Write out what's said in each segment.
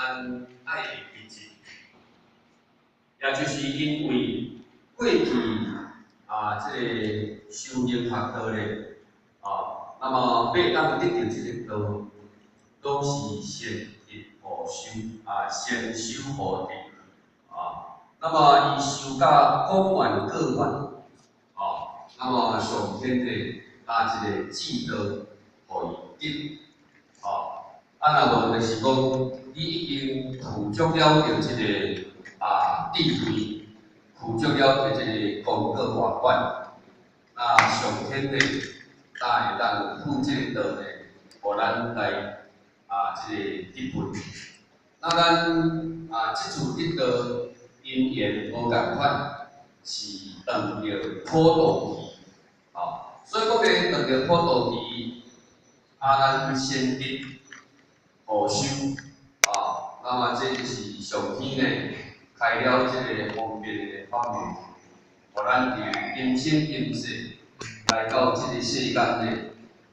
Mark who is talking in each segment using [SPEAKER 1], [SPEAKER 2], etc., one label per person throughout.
[SPEAKER 1] 咱爱的秘籍，也就是因为过去这个修行学道咧，那么要当得到这个道，都是先得后修，先修后得，那么伊修甲广圆各圆，那么上天的这个智道，互伊得，那无就是讲，你已经付足了着这个智慧，付足了着这个功德外观，那上天的会当付这个道呢，互咱来这个得分。那咱这次得道因缘无共款，是当着普渡期，所以讲呢，当着普渡期，咱先得后修，那么这就是上天呢开了这个方便的法门，互咱伫今生今世来到这个世间呢，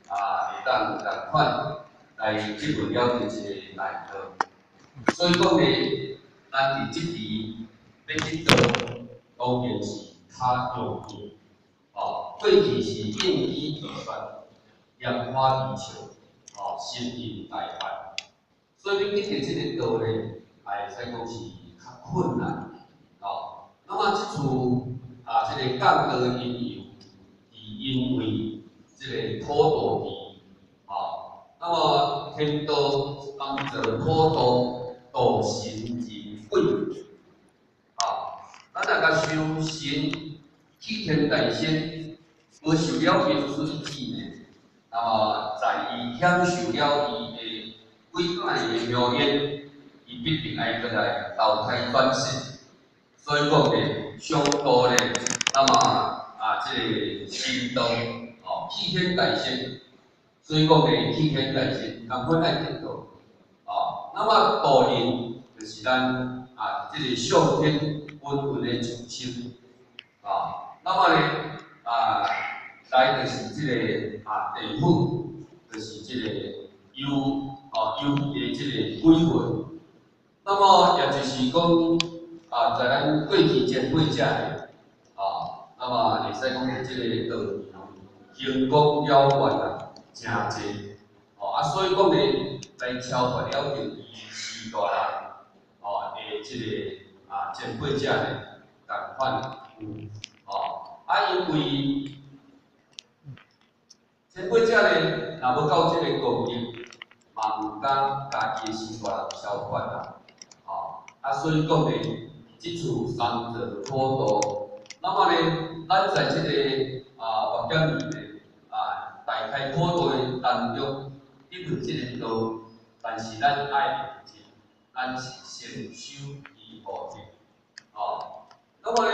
[SPEAKER 1] 会当共款来积累了这个内道。所以讲呢，咱伫这期要得到，当然是较容易，过去是应机而算，烟花易笑，心应大办。所以你得到这个道呢，会使讲是较困难，那么这次这个降道因由，是因为这个普渡期，那么天道当作普渡，度神人鬼，咱若甲修神齐天大圣，无受了因此一指呢，那么在伊享受了伊的伟大的表演，伊必定爱过来投胎转世。所以讲呢，上道呢，那么这个神道齐天大圣，所以讲呢，齐天大圣共款爱得到，那么道人就是咱这个上天恩的众生，那么呢来就是这个地府，就是这个幽的这个鬼魂。那么也就是讲在咱过去前辈者呢，那么会使讲这个道理行功了愿真济，所以讲呢，来超越了着伊时代人的这个前辈者呢，共款有因为前辈者呢，若要到这个功业，嘛毋敢家己的时代人超越啦。所以讲呢，这次三者普渡，那么呢，咱在这个佛教里面大开普渡的当中，得到这个道，但是咱爱认真，咱是先修以后得，那么呢，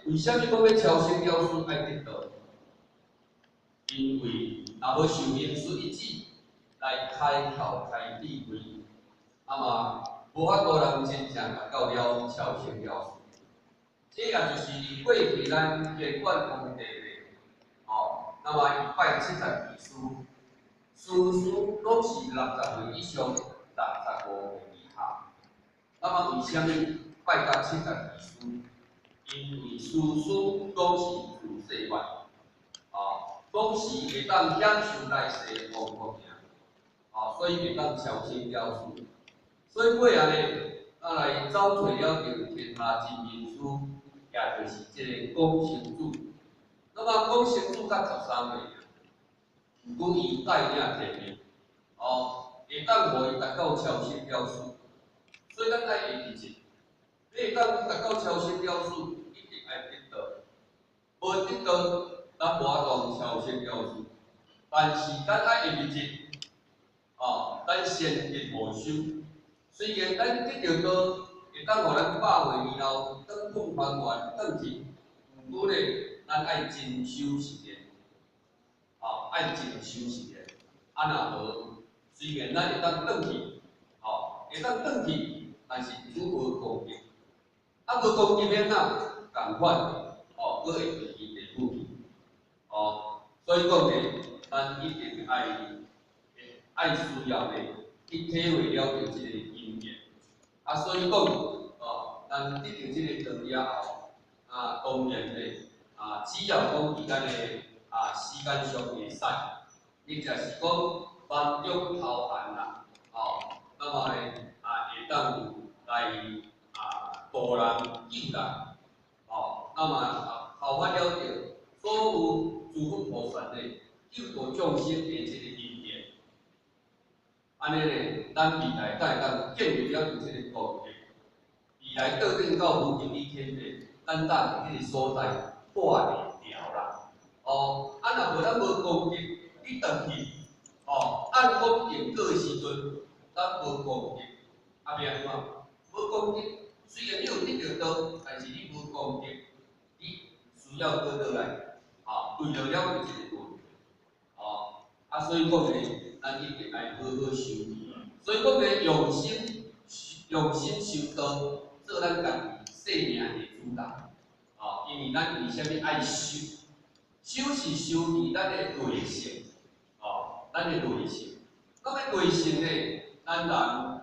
[SPEAKER 1] 为什么讲要超生了事爱得道？因为若无受因此一指来开窍开智慧，那么无法度人真正达到了超生了事。这也就是过去咱圆满皇帝咧，那么伊拜72师，师拢是60岁以上，65岁以下。那么为什么拜到72师？因为师拢是自世愿，拢是会当享受来世的方法命，所以会当超生了事。所以过来呢，来找找了着天下真名师，也就是这个广成祖。那么广成祖甲13岁，不过伊带领提名，会当互伊达到超生了事。所以咱爱会记住，你会当达到超生了事，一定爱得到。无得到，咱无法度超生了事。但是咱爱会记住，咱先得无修。虽然咱得到道，会当互咱100岁以后转碰还原转去，不过呢，咱爱真修实练，爱真修实练。若无，虽然咱会当转去，会当转去，但是如无功德，无功德免共款，佫会回去地府去，所以讲呢，咱一定爱需要呢，去体会了着这个因缘。所以讲，咱得到这个道理后，当然咧，只要讲伊咱的时间上会使，你就是讲万中求繁啦，那么咧会当来渡人救人，那么效法了着所有诸佛菩萨咧救度众生的这个因缘，安尼咧，咱未来才会当建立了这个功德。未来倒转到无尽的天地，咱当迄个所在破袂了啦。若无咱无功德，你倒去，按公定果的时阵，咱无功德，要安怎？无功德，虽然你有得到道，但是你无功德，你需要倒来，为了了解这个问题，所以讲咧，咱一定要好好修。所以讲咧，用心修道。做咱家己生命的主人，因为咱为虾米爱修？修是修伫咱的内性，咱的内性。那么内性呢，咱人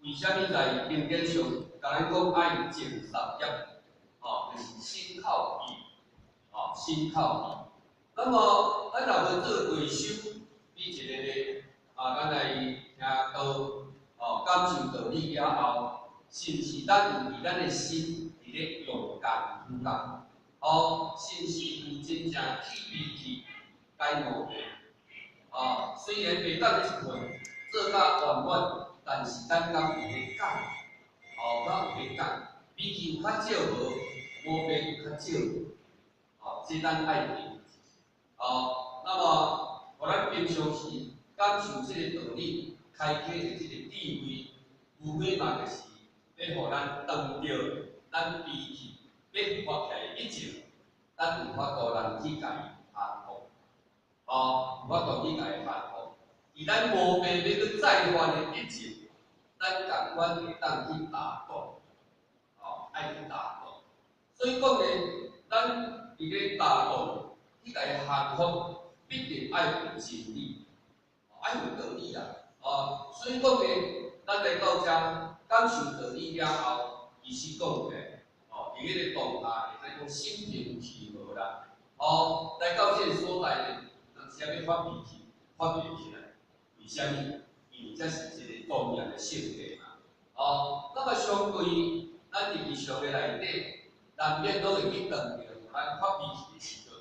[SPEAKER 1] 为虾米在经典上，甲咱讲爱净三业，就是心靠意，心靠意。那么咱若要做内修，你一个咧，咱来听到感受道理了后。是毋是咱有伫咱的心伫咧用功夫工？是毋是有真正去脾气改毛病？虽然袂当一份做甲完满，但是咱敢有咧改？敢有咧改？脾气有较少无，毛病有较少无？这咱爱记。那么，互咱平常时感受这个道理，开启着这个智慧，无非嘛就是。要互咱当着咱脾气变发起来以前，咱有法度人去家己克服，有法度去家己克服。而咱毛病要去再犯的以前，咱共款会当去打倒，爱去打倒。所以讲咧，咱伫咧打倒去家己克服，必定爱有真理，爱有道理啦。所以讲咧，咱来到遮。感受道理了后，其实讲起来，伫迄个当下，会使讲心平气和啦。来到这个所在咧，人是要发脾气，发袂起来。为虾米？因为这是一个重要的性格嘛。那么相对咱日常的内底，难免都会去碰到咱发脾气的时阵，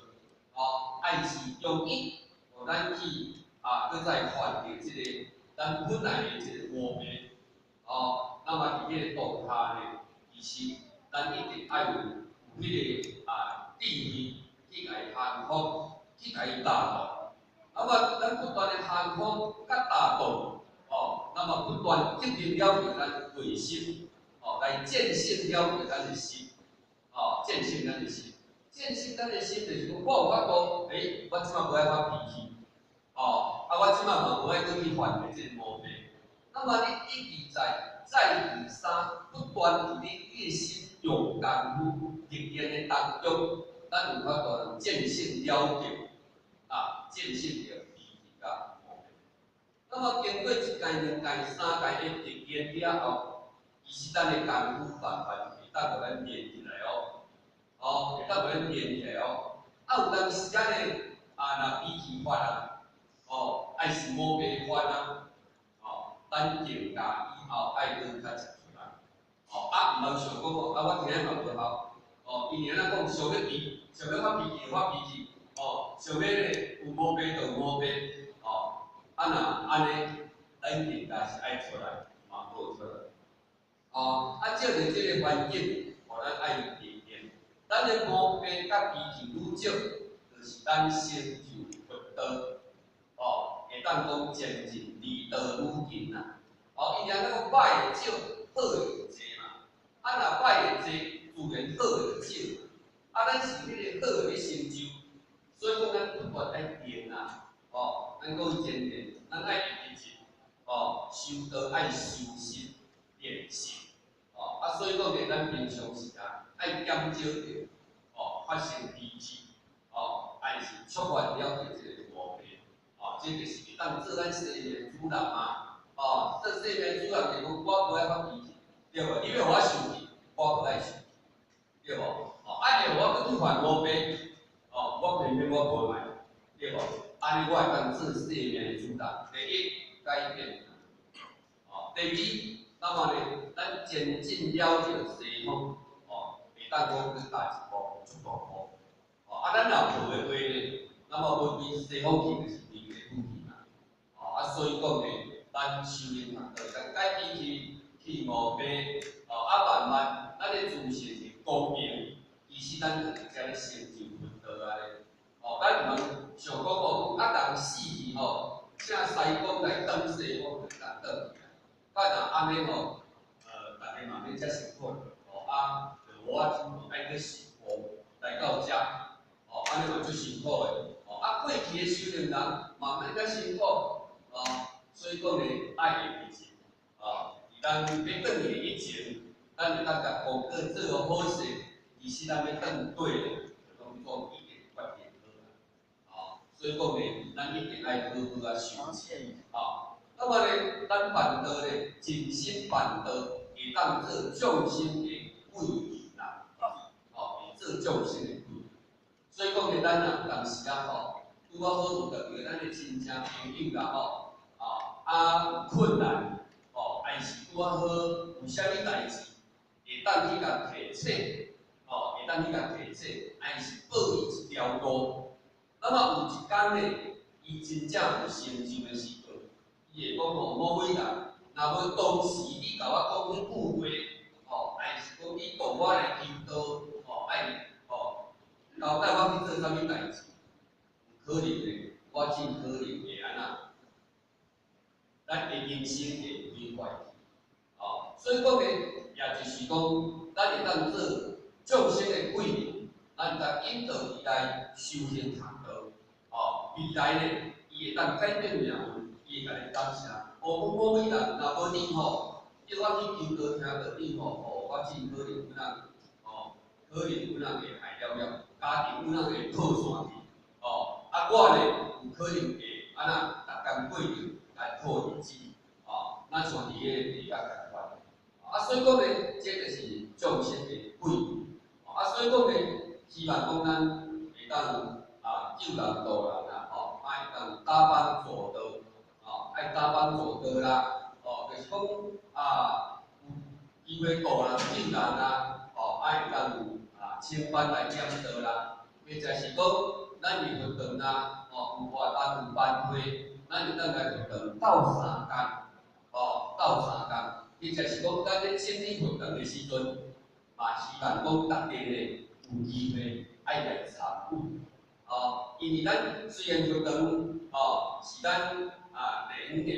[SPEAKER 1] 爱是容易互咱去搁再犯着这个咱本来的这个毛病。那么伫迄个当下咧，其实咱一定爱有迄个智慧去甲伊克服，去甲伊打倒。那么咱不断的克服甲打倒，那么不断决定了着咱内心，来见性了着咱的心，见性咱的心，见性咱的心就是讲，我有法度，我即马无爱发脾气，我即马嘛无爱搁去犯的即个毛病。那么你一直在第三不断伫你内心用功夫历练的当中，咱有法度见性了结，见性了脾气甲毛病。那么经过一届、两届、三届的历练了后，其实咱的功夫慢慢会当互咱练起来会当互咱练起来有当时间呢，若脾气发爱是毛病发咱定价以后爱搁较食出来，毋通想讲我今日嘛无效，因为咱讲想要发脾气发脾气，想要咧有毛病就有毛病，若安尼，咱定价是爱出来，嘛无出来，照着即个环境，互咱爱历练，咱的毛病甲脾气愈少，就是咱成就佛道，会当讲渐进离道愈近啦。因为咱讲歹的少，好的就多嘛。若歹的多，自然好的就少。咱是迄个好的成就，所以讲咱不断爱练啦。咱讲坚定，咱爱一直修道爱修心练心。所以讲咧，咱平常时爱减少着发生脾气，爱是触发了着这个毛病。这就是会当做咱生命主人嘛。这生命主人就讲我无爱发脾气，对无？你要我生气，我不爱生，对无？哦，要我去还我杯，哦，我偏偏我无买，对无？安尼我会当做生命的主导。第一，改变。哦，第二，那么呢，咱渐进了解西方，哦，会当讲去踏一步出大步。哦，咱若无的话呢，那么要对西方去就是离个远去嘛。哦，所以讲呢，咱修行学道，咱改变去无变，慢慢，咱咧自信是公平，其实咱就才咧成就佛道啊咧。咱毋通想讲人死去请西方来当西方就当去。安尼大家嘛免遮辛苦，就我爱去受苦来到遮，安尼嘛最辛苦的。过去的修行人慢慢较辛苦，所以讲呢，爱的秘籍，咱要转去以前，咱会当甲功课做好势，其实咱要转对的，就拢做一点决定好所以讲呢，咱一定爱好好修持，那么呢，咱办道呢，真心办道，会当做众生的贵人啦，会做众生的贵人。所以讲呢，咱当时拄好好有特别咱的亲戚朋友啦，困难，还是拄好有啥物代志，会当去甲提醒，会当去甲提醒，还是报伊一条路。那么有一天呢，伊真正有成就的时阵。伊会讲某位人，若要当时你甲我讲迄句话，还是讲你讲我来引导，交代我去做啥物代志，可能呢，我真可能会咱的人生会变坏去，所以讲呢，也就是讲，咱会当做众生的贵人，咱会当引导伊来修行学道，未来呢，伊会当改变命运。伊会甲你感谢，某位人若无你叫我去求道听道你我真可能有人，可能有人会害了，家庭有人会破散去，我呢有可能会逐工过日来过日子，咱像伫个地甲共款，所以讲呢，这就是众生的贵人，所以讲呢，希望讲咱会当救人度人啦，会当搭帮助道。爱搭帮助道啦，就是讲有机会助人救人啦，爱当有请班来讲道啦，或者是讲咱的活动啦，有活动有班会，咱会当来活动斗相共，斗相共，或者是讲咱咧整理活动的时阵，嘛希望讲大家呢有机会爱来参与，因为咱虽然活动，是咱联的，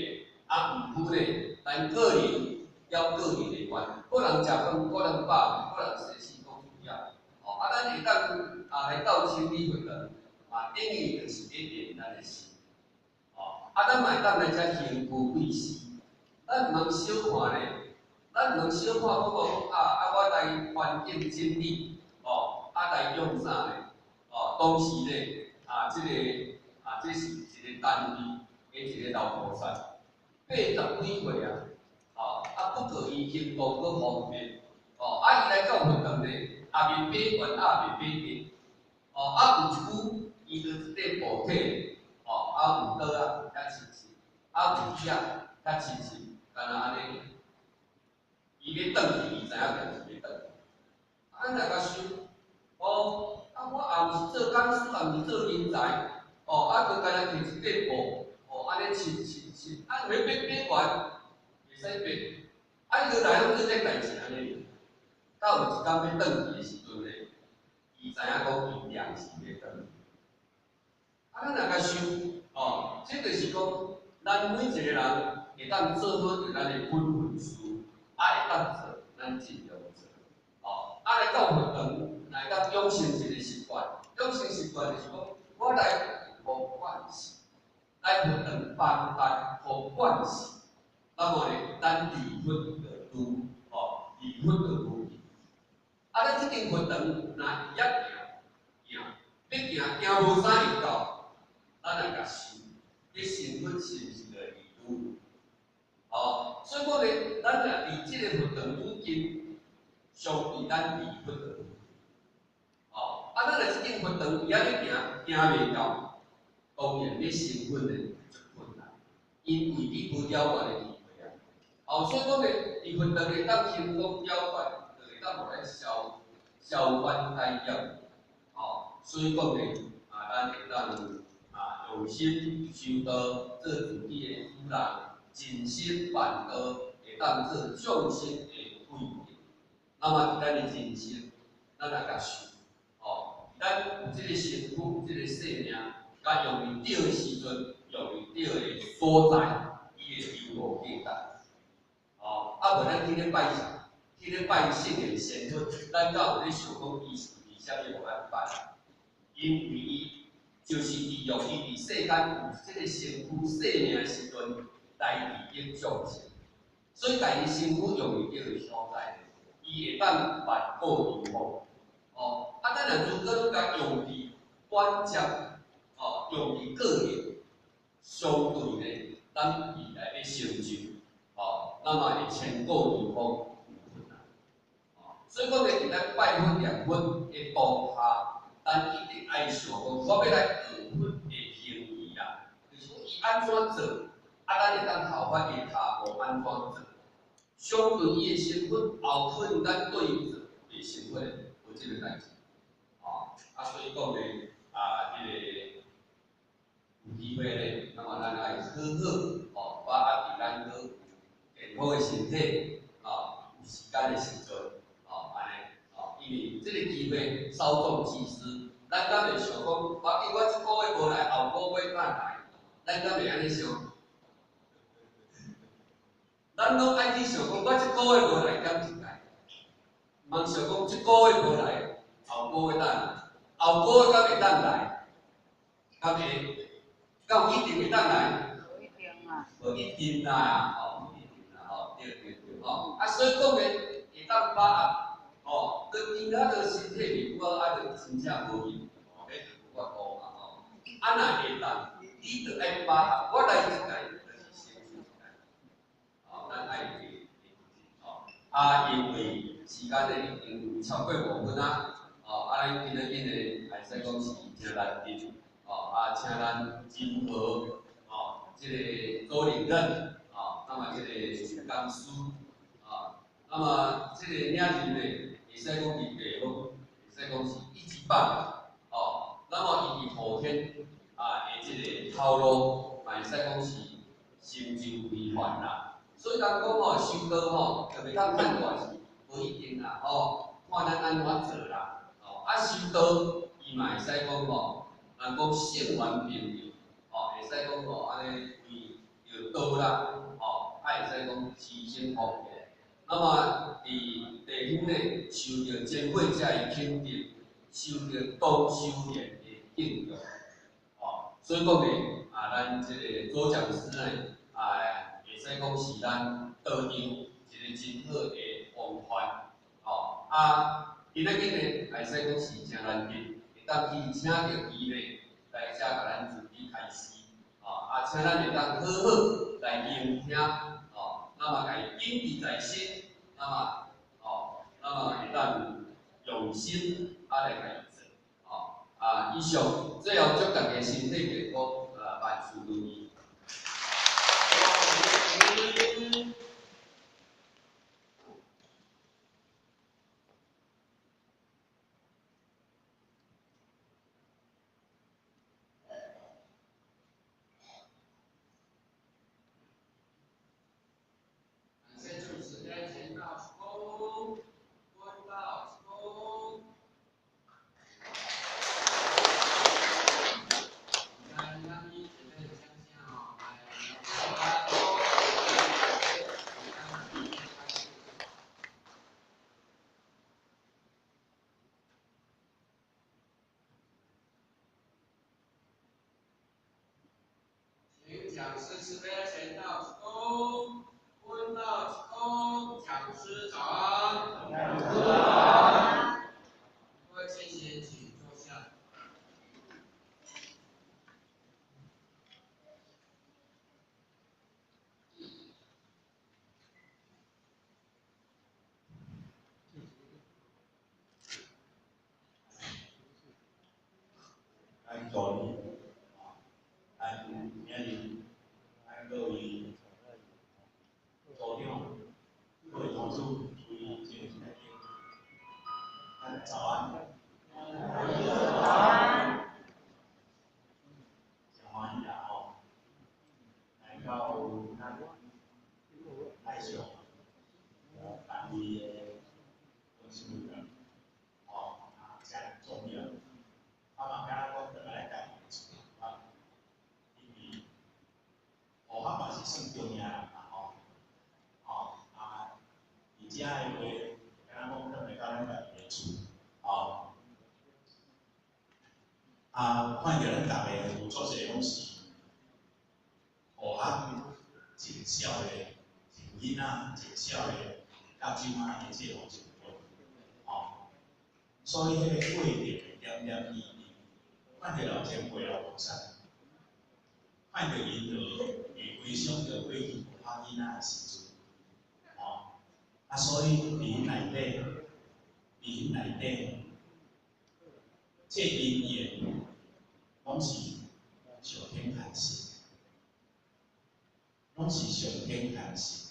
[SPEAKER 1] 毋过呢，咱个人要个人的关，个人食饭，个人饱，个人学习都重要。咱会当来到清理活动，等于就是一点咱的心。咱嘛会当来遮行富贵事，咱毋通小看呢，咱毋通小看讲我来环境整理，来用啥呢？当时呢，这是一个单位。一个老菩萨，80几岁不过伊行动阁方便，伊来到活动呢，也未变悬，也未变平，有一句伊就一块布体，有刀较亲切，有椅较亲切，干那安尼，伊要转去，伊知影定是要转去，咱来甲想，我也毋是做讲师，也毋是做人才，佮干那摕一块布。安尼亲，要变完，袂使变。你落来拢做这代志安尼，到有一天要转去的时阵呢，伊知影讲伊良是要转去。咱若甲想，这就是讲，咱每一个人会当做好着咱的本分事，会当做，咱尽量做。来到活动，来当养成一个习惯，养成习惯就是讲，我来无关系。来活动办法和关系，那么呢，咱离婚的路，离婚的路。咱这间活动若行，要行无啥会到，咱来甲想，你身份是毋是个离婚？哦，所以讲咧，咱若离即个佛堂愈近，相对咱离佛堂。哦，啊，咱若即间佛堂伊安尼行袂到，当然要成佛咧就困难，因为你无了断的机会啊。哦，所以讲咧，离佛堂会当成功了断，就会当无来消翻改业。哦，所以讲咧，咱会当用心修道，做自己的夫人，尽心办道，会当做众生的贵人。那么伫咱的人生，咱来甲想，哦，咱有即个身躯，有即个生命，甲用于对的时阵，用于对的所在，伊会有无简单。哦，啊，无咱天天拜啥？天天拜圣的先佛，咱敢有咧想讲伊是为虾米互咱拜？因为伊就是利用伊伫世间有即个身躯生命的时阵，来利益众生，所以家己身躯用于对的所在，伊会当万恶如风。哦，啊，咱若如果甲用伫短暂，哦，用伫个人，相对咧，咱未来要成就，哦，那么会千古如风有困难。哦，所以讲咧，伫咱拜佛念佛的当下，咱一定爱想讲，我要来学佛的行仪啦，就是讲伊安怎做，咱会当效法伊下步安怎做，相对伊的身份，后可能咱对应着伊身份有即个代志。哦，所以讲咧，迄个有机会咧，那么咱爱好好，把握伫咱好健康的身体，有时间的时阵，安尼，因为即个机会稍纵即逝，咱敢会想讲，我即个月无来，后个月敢来，咱敢会安尼想？咱拢爱去想讲，我即个月无来，敢就来，茫想讲即个月无来，后个月当来，后个月敢会当来，敢会？敢有一定会当来？无一定啊。无一定啦，无一定啦，对，所以讲咧，会当把握，跟其他的身体面我就真正无用，迄就我讲嘛，若会当，你着爱把握，我来一届就是先做一届，咱爱去，因为时间咧已经超过5分啊，咱今日会使讲是真难得。请咱金和这个周领任那么这个刚师那么这个领人呢，会使讲是地方，会使讲是一级棒那么伊后天的这个头路，会使讲是成就非凡啦。所以人讲修道特别当看大是无一定啦看咱安怎做啦修道伊嘛会使讲人讲性缘平平，会使讲安尼为着道啦，会使讲提升福德。那么伫地方呢，受到前辈者的肯定，受到当修人的敬重，所以讲呢，咱这个左讲师呢，会使讲是咱道场一个真好的风范，今仔日呢，会使讲是真难得。当去请到伊咧，来遮甲咱自己开示，请咱会当好好来聆听，那么来铭记在心，那么会当用心来甲伊做，以上最后祝大家身体健康，万事如意。讲师慈悲前道之功，问道之功，讲师早安。讲师早安。各位先贤，请坐下。
[SPEAKER 2] 鼓励，啊，今日各位组长、各位同事注意这个早安。早安。真欢喜啦吼，来到来上，当地的本身人，吼，真重要。嘛，敢若讲来家己啊，因为学校嘛是算重要啦吼，而且的话，敢若讲回到咱家己的厝，吼，看着咱大家有做些拢是。学校真少的，真囡仔真少的，到即摆的这种情况，所以迄个过程点点滴滴，看着老前辈老菩萨，看着因就会回想着过去学校囡仔的时阵，所以伫因内底，这因缘拢是上天开始。拢是上天开始，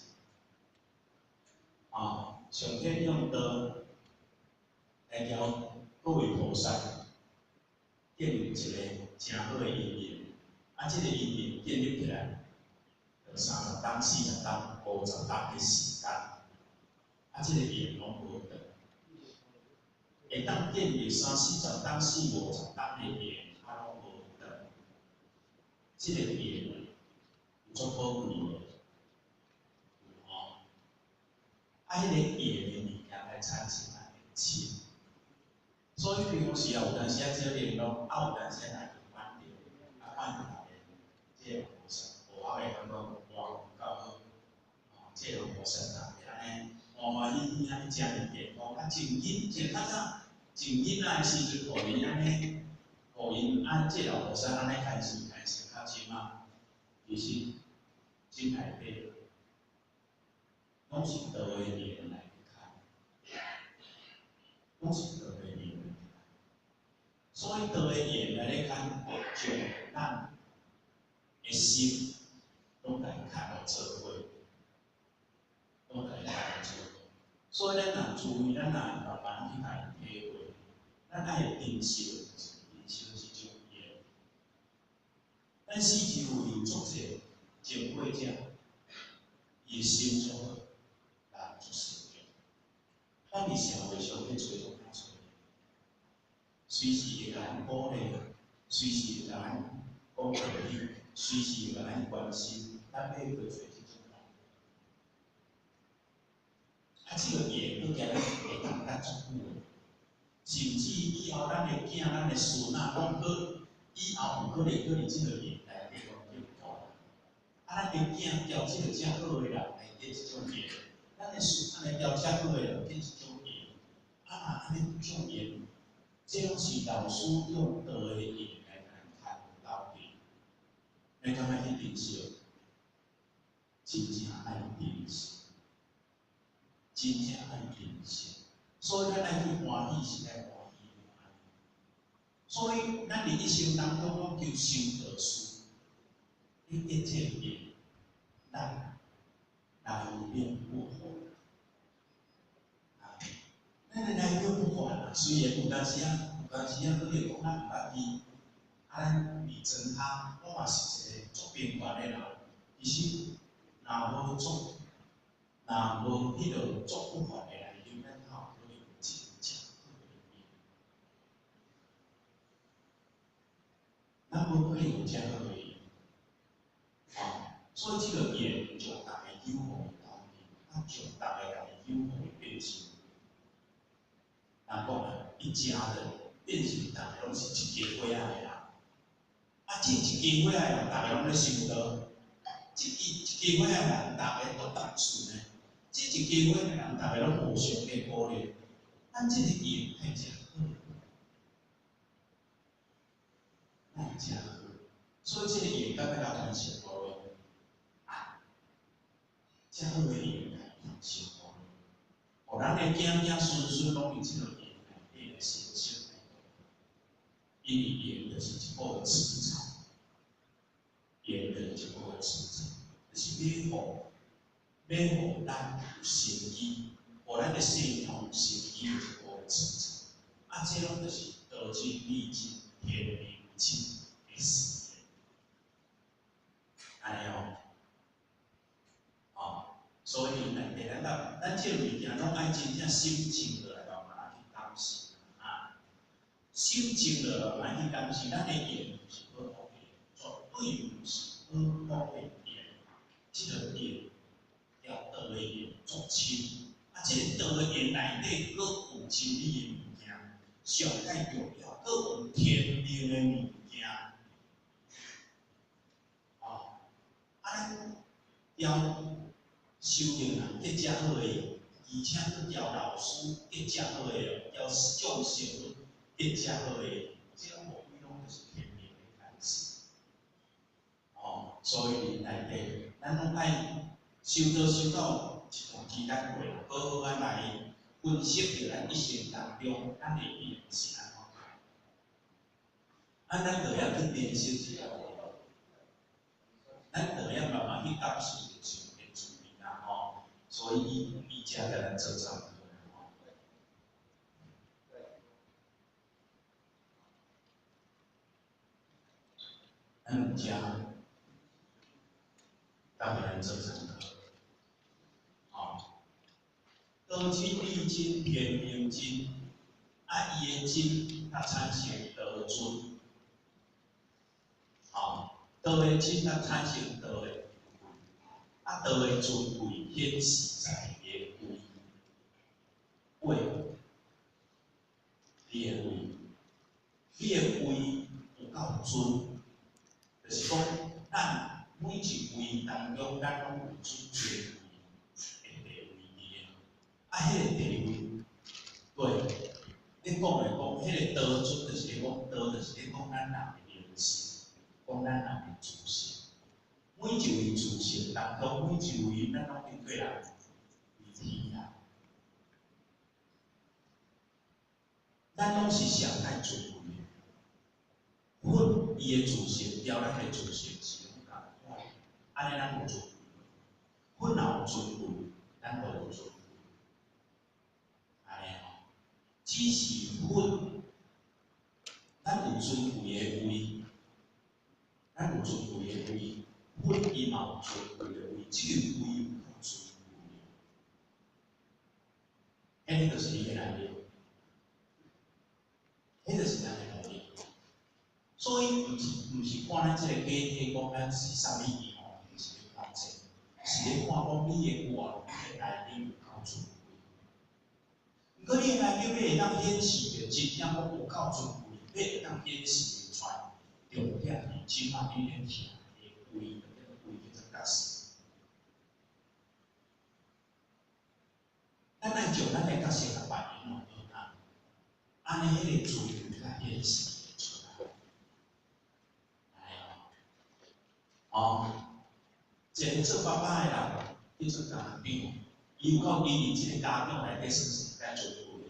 [SPEAKER 2] 上天用刀来调各位菩萨建立一个真好的因缘，这个因缘建立起来，就30天、40天、50天的时间，这个缘拢无断，会当建立30、40天、40、50天的缘，拢无断，这个缘有足宝贵的。迄个缘的物件来产生来钱，所以比如时有当时少联络，有当时来反对，反对来这个模式，学校的感觉哇够好，这个模式大家安尼欢喜安尼食物健康，真紧真较早，真紧仔的时阵，互因安尼，互因这个模式安尼开始较深啊，其实真内底。拢是道的缘来看，拢是道的缘来看，所以道的缘来看，将咱的心拢来看到做伙，拢来看到做伙。所以咱若注意，咱若慢慢去来体会，咱爱珍惜人生这种缘。咱世间有作者前辈者，伊心中。咱伫社会上去找同找，随时会甲咱鼓励，随时会甲咱讲道理，随时会甲咱关心，咱要去找这种人。这个缘搁加咱会当咱足久的，甚至以后咱的囝、咱的孙仔拢好，以后有可能这个缘来对我们有咱的囝交这个遮好的人来得这种缘。咱的孙仔来交遮好的人，变一种缘，安尼种缘，这拢是老师用道的缘来看道理，来干那去珍惜，真正爱珍惜，真正爱珍惜，所以咱爱去欢喜是爱欢喜，所以咱伫一生当中，我求修道书，你一切缘，咱来变不坏。咱的内容不管啦，虽然有当时可能讲咱毋捌去，咱未真他，我嘛是一个做边缘的人。其实，若无做，若无迄落做不管的内容，咱哪有可能真正好的缘？咱无可能有遮好的缘，所以这个缘就大家友好的道理，就大家友好的变成。人讲啊，一家人变成大家拢是一家伙仔的人，这一家伙仔的人，大家拢咧想到，一家伙仔的人，大家都同顺呢。这一家伙的人，大家拢互相的鼓励，咱这个缘会真好，会真好。所以这个缘，咱要甲咱生活的，真好的缘来生活，互咱的囝孙孙拢有这个缘。成熟，因为盐就是一个磁场，盐就是一个磁场，就是要互咱有生机，互咱的系统有生机的一个磁场。啊，这种就是道尽历尽天命尽的事业，安尼哦。哦，所以内底咱这物件拢爱真正心静落来，慢慢去感受啊。心静落来，慢慢去感受，咱的言是好好的，绝对不是好好的言。这个言要道的言足深，啊，这个道的言内底佫有真理的物件，上界重要，佫有天命的物件。哦，啊，咱要修行人结遮好诶，而且佫交老师结遮好诶，交众生结遮好诶，这种无非拢就是天命诶代志。哦，所以内底咱拢爱修到一段期间过，好好啊来分析着咱一生当中咱的命是安怎。啊，咱就要去练习一下，咱就要慢慢去感受着自己的主意啦，吼。所以伊遮甲咱做差不多。咱遮甲咱做差不多。哦，道尽理尽天命尽，啊，伊的尽它产生道尊。哦，道的尽它产生道的贵，啊，道的尊贵显示在伊的位。位，你的位，你的位有够尊，就是讲，咱每一位当中，咱拢有尊贵的地位伫啊，迄个地位，对，你讲来讲，迄个道尊就是咧讲道，就是咧讲咱人的人性，讲咱人的自性。每一位自性当中，每一位咱拢面对人为天啊。咱拢是上界尊贵的，阮伊的自性，调咱的自性是拢共款，安尼咱无尊贵。阮若有尊贵，咱就有尊贵，安尼哦。只是咱有尊贵的位，咱有尊贵的位，阮伊嘛有尊贵的位，即个位有够尊贵，迄个就是你的能力。迄就是咱的能力，所以毋是看咱即个家体讲咱是啥物意吼，是咧看这，是咧看讲你的外你的内面有够尊贵。毋过你的内面要会当显示着真正讲有够尊贵，要会当显示出来，重点是即马你咧听的位，迄个位叫做角色。咱来将咱的角色甲扮演落去啊，安尼迄个尊贵甲显示出来。哦，一个做爸爸的人，去做家长，伊有够经营即个家长内底算是该尊贵的。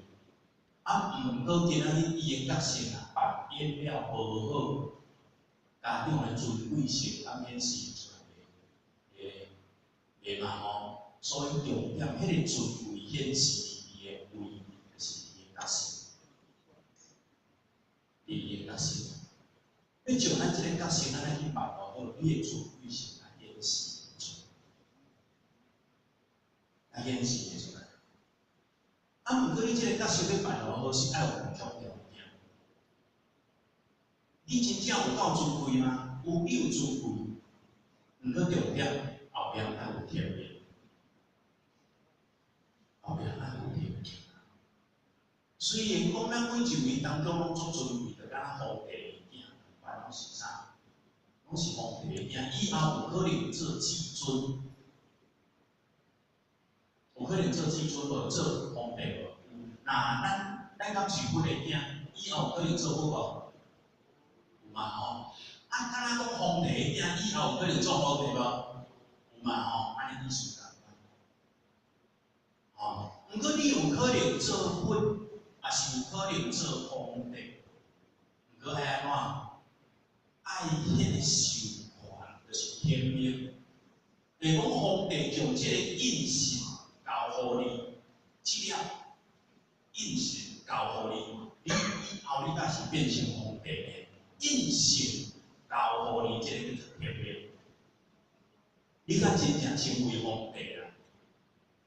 [SPEAKER 2] 啊，毋过今仔日伊的角色啊扮演了无好，家长的尊贵性敢显示出来袂嘛吼。所以重点，迄个尊贵显示伊的位，就是伊的角色，伊的角色。要像咱即个角色，咱来去办好，你的尊贵性来显示出来，来显示出来。啊，毋过你即个角色要办好，是爱有强条件。你真正有够尊贵吗？有尊贵，毋过重点后壁爱有天命，后壁爱有天命。虽然讲咱每一位当中拢足尊贵，就敢皇帝的囝，办拢是啥？拢是皇帝的囝，以后有可能做至尊，有可能做至尊无做皇帝无？那咱敢是阮的囝，以后有可能做好无？有嘛吼？啊，敢若讲皇帝的囝，以后有可能做皇帝无？有嘛吼？安尼意思啦。哦，毋过你有可能做君，也是有可能做皇帝，毋过遐爱迄个受罚，就是天命。就是讲皇帝将这个印信交互你，这了印信交互你，你以后你才是变成皇帝的印信交互你，这个叫做天命。你敢真正成为皇帝啦？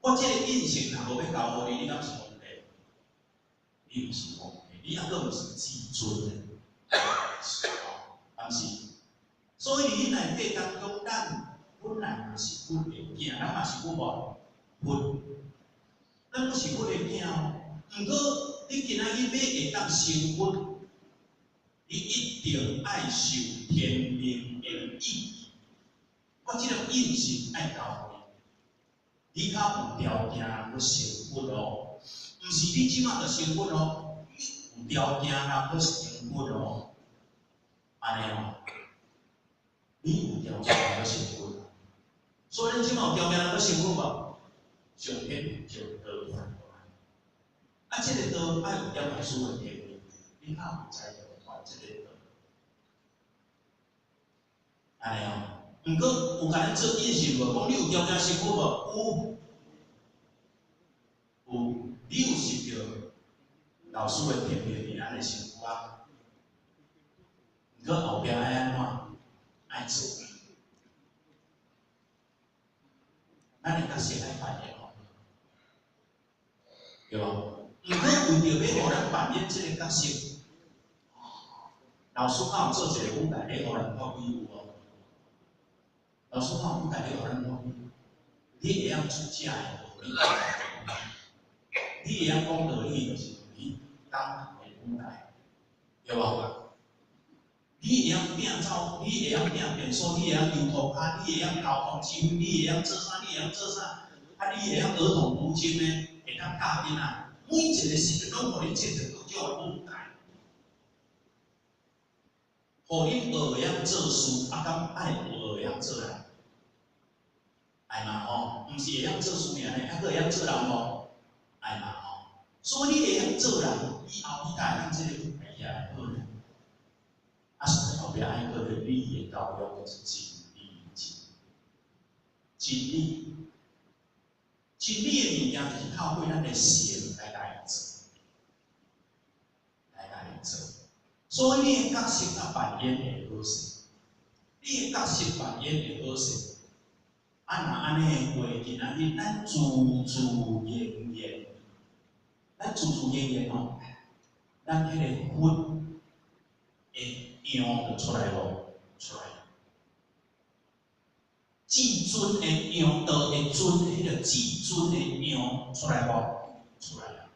[SPEAKER 2] 我这个印信若无要交互你，你敢是皇帝？你毋是皇帝，你还佫毋是至尊的，毋是？所以伫内底当中，咱本来就是佛的囝，咱嘛是佛无？佛，咱不是佛的囝哦。毋过你今仔日要会当成佛，你一定爱受天命的意。我即个印是爱交互你，你较有条件要成佛哦，毋是你即马就成佛哦，有条件啦要成佛哦，安尼哦。你有条件要成佛，所以咱即马有条件要成佛无？上天就道法啊，这个道爱有点特殊的天命，你较有才会传这个道，安尼哦。毋过有甲咱做印象无？讲你有条件成佛无？有，你有受着老师的天命，你安尼成佛啊？毋过后壁爱安怎？爱做。咱的角色爱扮演好，对吧？毋过为着要互咱扮演这个角色，老师敢有做一个舞台要互咱发挥有无？老师敢有舞台要互咱发挥？你会晓主正的道理，你会晓讲道理，就是你当头的舞台，对吧？你会晓摒走，你会晓摒便所，你会晓丢涂骹，你会晓交通指挥，你会晓做啥？你会晓做啥？啊，你会晓儿童读经呢？会当教囡仔，每一个时阵拢互你设置各种的舞台，互你学会晓做事，啊，敢爱有学会晓做人，爱嘛吼？毋是会晓做事尔呢，还佫会晓做人无？爱嘛吼？所以你会晓做人，以后你才会当这个舞台遐好呢。啊，所以后壁爱个的理的教育就是真理，真理，真理的物件就是透过咱的心来甲伊做，来甲伊做。所以你的角色啊扮演会好势，你的角色扮演会好势。啊，若安尼话，今仔日咱自自然然，咱自自然然吼，咱迄个佛的样就出来无？出来。至尊的样，道的尊，迄个至尊的样出来无？出来了。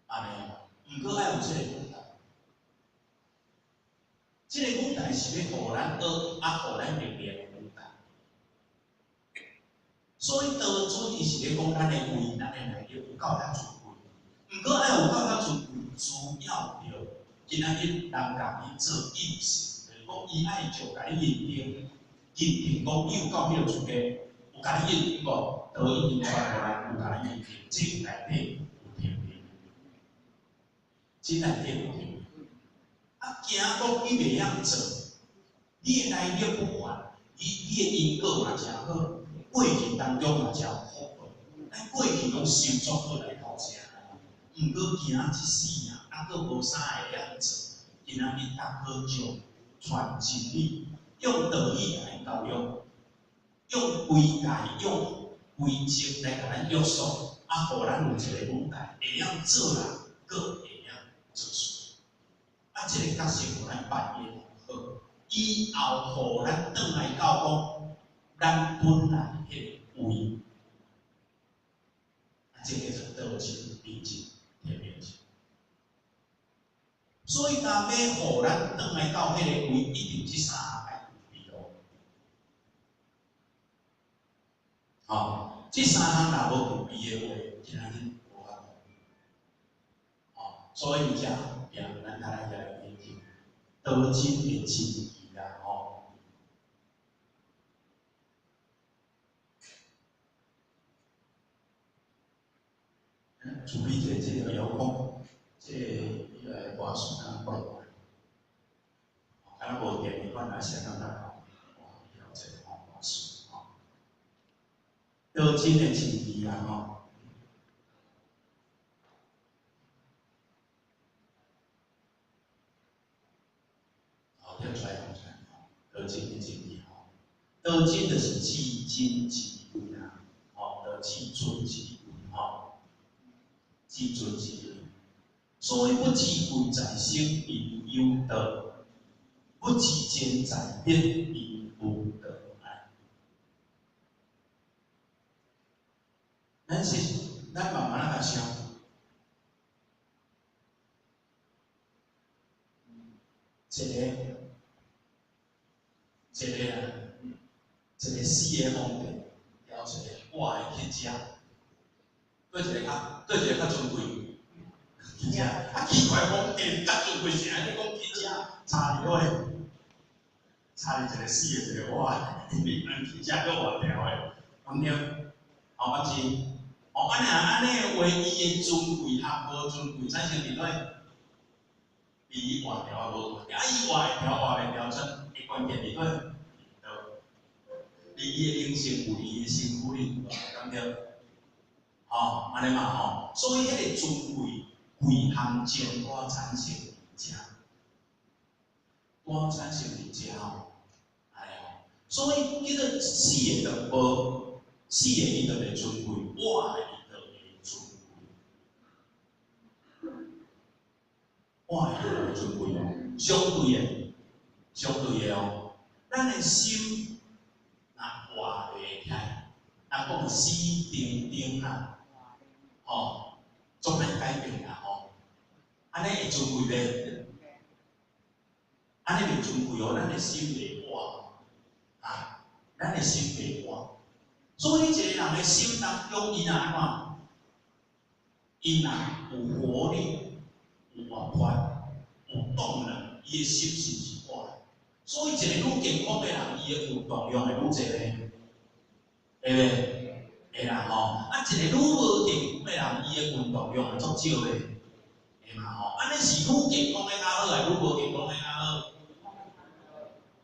[SPEAKER 2] 安尼，毋过爱有这个舞台，这个舞台是要互咱学，啊，互咱力量的舞台。所以道尊伊是咧讲咱的胃，咱的内力有够遐尊贵。毋过爱有够遐尊贵，主要着今仔日人甲伊做意识，就是讲伊爱就甲你认定。认定讲你有够迄个资格，有甲你认定无？道已经传过来，有甲你认定，这内底有天命，这内底有天命。啊，惊讲你袂晓做，你的内力不完，你的因果嘛诚好，过去当中嘛诚福报，咱过去拢收足好来头前，毋过惊一世啊，啊，佫无啥会晓做，今仔日当好将传真理。用道理来教育，用规矩、用规则来甲咱约束，啊，互咱有一个舞台，会晓做人，佫会晓做事。啊，这个角色互咱扮演好，以后互咱转来到讲，咱本来迄个位，啊，这个叫道情、理情、天命情。所以，若要互咱转来到迄个位，一定即三项。哦，这三项若无具备的话，今仔日无法度。哦，所以而且并咱大家来研究，道真的真义啦，吼。准备一个这个遥控，这伊来话术通讲。来想到哇，了解哦，老师哦，都真的真厉害哦。好，跳出来，跳出来，都真的真厉害。都真的是至真至贵啊！哦，都至尊至贵哦，至尊至贵。所以不知贵在生因有德，不知见在变因无德爱。咱慢慢来想，一个四个皇帝，了一个我的去食，对一个较尊贵去食，奇怪皇帝较尊贵，是安尼讲去食，差伫个，差伫一个四个一个我的，你人去食搁换条的，对不对？好，反正，安尼话，伊的尊贵和无尊贵产生伫咧，伊换条无换条，伊换会条换袂条，会关键伫咧。伊的灵性有伊的身躯里，对不对？吼，安尼嘛吼，所以迄个尊贵贵含前多产生者，多产生者吼，哎呀，所以叫做四个就无，四个伊就袂尊贵，我的伊就会尊贵，我的就会尊贵哦，相对的哦，咱的心。活袂起来，人讲死定定啊，吼，总难改变啦吼。安尼会尊贵咧？安尼袂尊贵哦，咱的心袂活啊，咱的心袂活。所以一个人的心当中，伊若安怎？伊若有活力、有活泼、有动能，伊的心是活的。所以一个愈健康的人，伊的运动量会愈侪咧。会袂？会啦吼，一个愈无健康的人，伊的运动量会足少的，会嘛吼？安尼是愈健康的较好，还愈无健康的较好？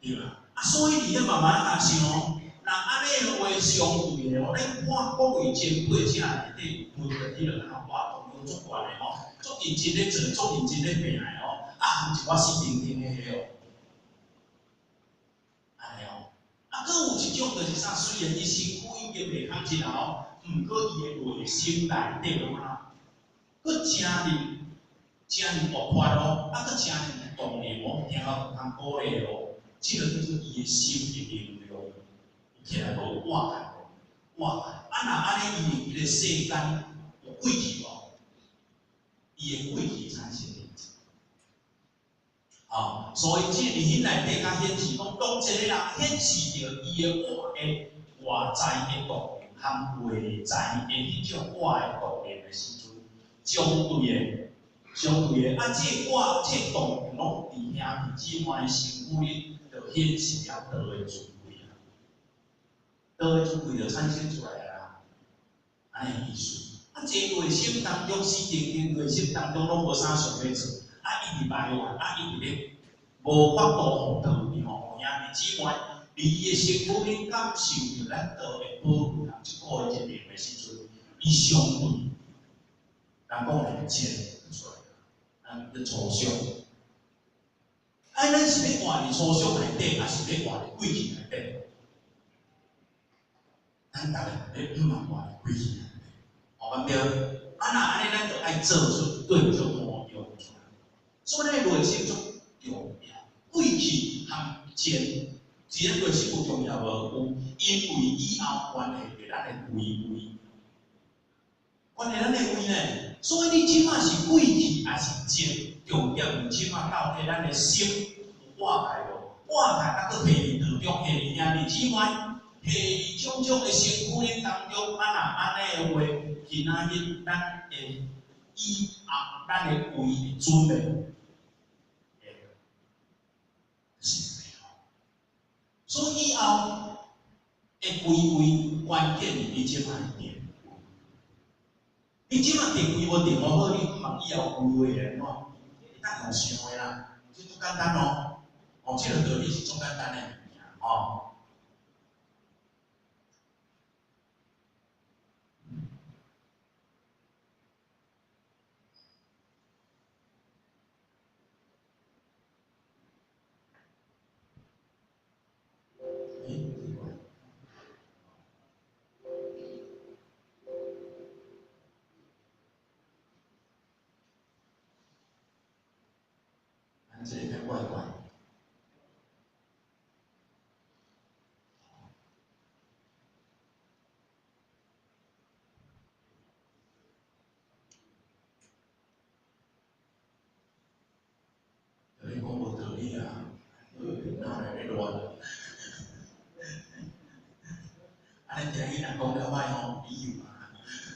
[SPEAKER 2] 对啦。所以你咧慢慢来想哦，那安尼的话相对的哦，咱看各位前辈者内底有分着迄落啊，活动量足悬的吼，足认真咧做，足认真咧拼的哦，毋是我死定定的迄哦。安尼哦，佫有一种就是啥？虽然伊身躯已经袂康真哦，毋过伊的内心内底有啊，佫真活泼哦，佫真动力哦，听到通鼓励哦，即个叫做伊的心的力量，起来无活开无，活开。若安尼，伊的世间有贵气无？伊的贵气产生。哦，所以即个理内底甲显示讲，当一个人显示着伊的外在的动力和外在的迄种我的动力的时阵，相对的，即个动力拢伫兄弟姊妹的身躯里，就显示了道的尊贵啊，道的尊贵就产生出来啦，安尼意思。即内心当中死定定，内心当中拢无啥想要做。伊伫埋怨，伊伫咧无法度互道理吼，兄弟姊妹，伫伊的身躯里感受着咱道的保护，一个一年的时阵，伊相对，人讲会切出来，咱的抽象。咱是要活伫抽象内底，还是要活伫贵气内底？咱逐个要活伫贵气内底，好对？若安尼，咱就爱做出对种模样出来。所以咱内心足重要，贵气和钱，只咱内心有重要无？有，因为以后关系着咱的位，关系咱的位呢。所以你即马是贵气还是钱，重点是即马到底咱的心有活开无？活开，佫下伫道中，下伫兄弟姊妹，下伫种种的身躯里当中，若安尼的话，今仔日咱会以后咱的位会准备。所以以后会位关键是你即摆定，你即摆定位无定无好，你毋茫以后规划的喏，会当用想的啦，这足简单哦。哦，这个道理是足简单的物件，哦。这个怪怪。你讲无道理啊，哪来乱？安尼听伊人讲了歹吼，理由啊，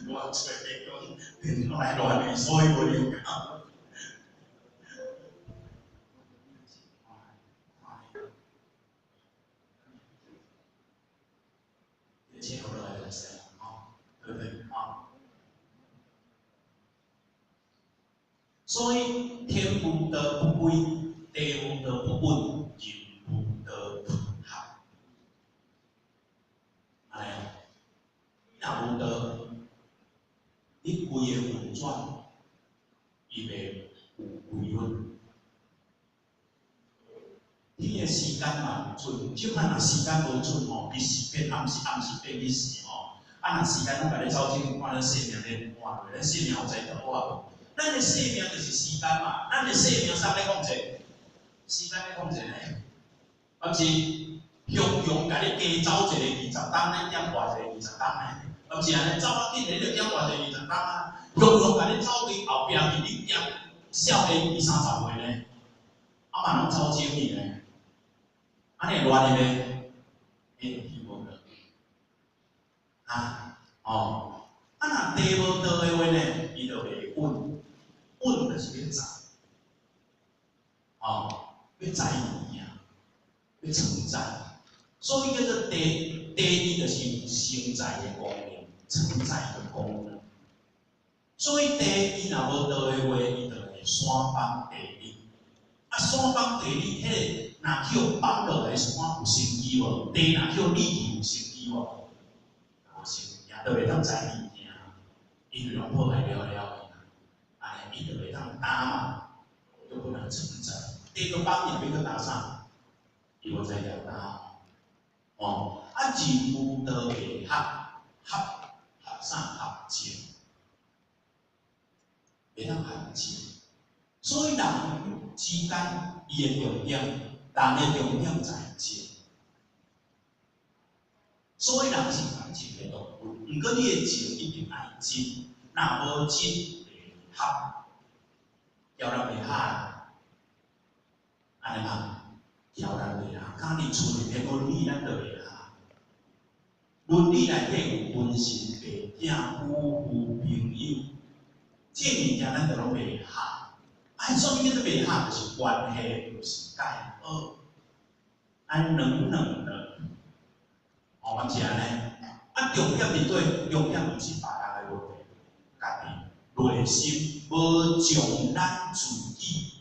[SPEAKER 2] 我找你讲，变哪来乱的，所以无了解。结合了来噻，啊，对不对啊？所以天无德不归，地无德不稳，人无德不合。安尼啊，若无德，你规个运转，伊袂有规律。天个时间嘛准，即摆若时间无准吼，日时变暗时，暗时变日时吼。啊，若时间拢甲你走进，看咱生命咧换落，咱生命有在倒啊。咱的生命就是时间嘛，咱的生命啥咧讲者？时间咧讲者咧，毋是雄雄甲你加走一个20档，咱减偌一个20档咧，毋是安尼走啊紧，你就减偌一个20档啊。雄雄甲你走对后壁去，你减少个20-30岁咧，啊嘛拢走精去咧，安尼乱的咧，去无个啊哦。啊，若地无道的话呢，伊就袂稳，稳就是要财，哦，要财源啊，要成财，所以叫做地，地伊就是生财的功能，成财的功能。所以地伊若无道的话，伊就会山崩地裂。啊，山崩地裂，迄个若叫崩落来山有生机无？地若叫裂去有生机无？无生机，都袂当财物。伊就拢破坏了了，安尼伊就袂当打嘛，就不能成长。第二个方面，要个打啥？伊无在了打哦。啊，人无道袂合，合啥？合情，袂当合情。所以人之间伊的重点，人的重点在情。所以人是感情的动物，毋过你的情一定爱真。若无真袂合，交人袂合啦，安尼嘛，交人袂合。家己厝里面伦理咱就袂合，伦理内底有君臣、爸囝、夫妇、朋友，这物件咱就拢袂合。啊，所以叫做袂合，就是关系就是介好，安两的，哦，我是安尼。啊，重点是对，重点毋是别人的问题。家己内心无从咱自己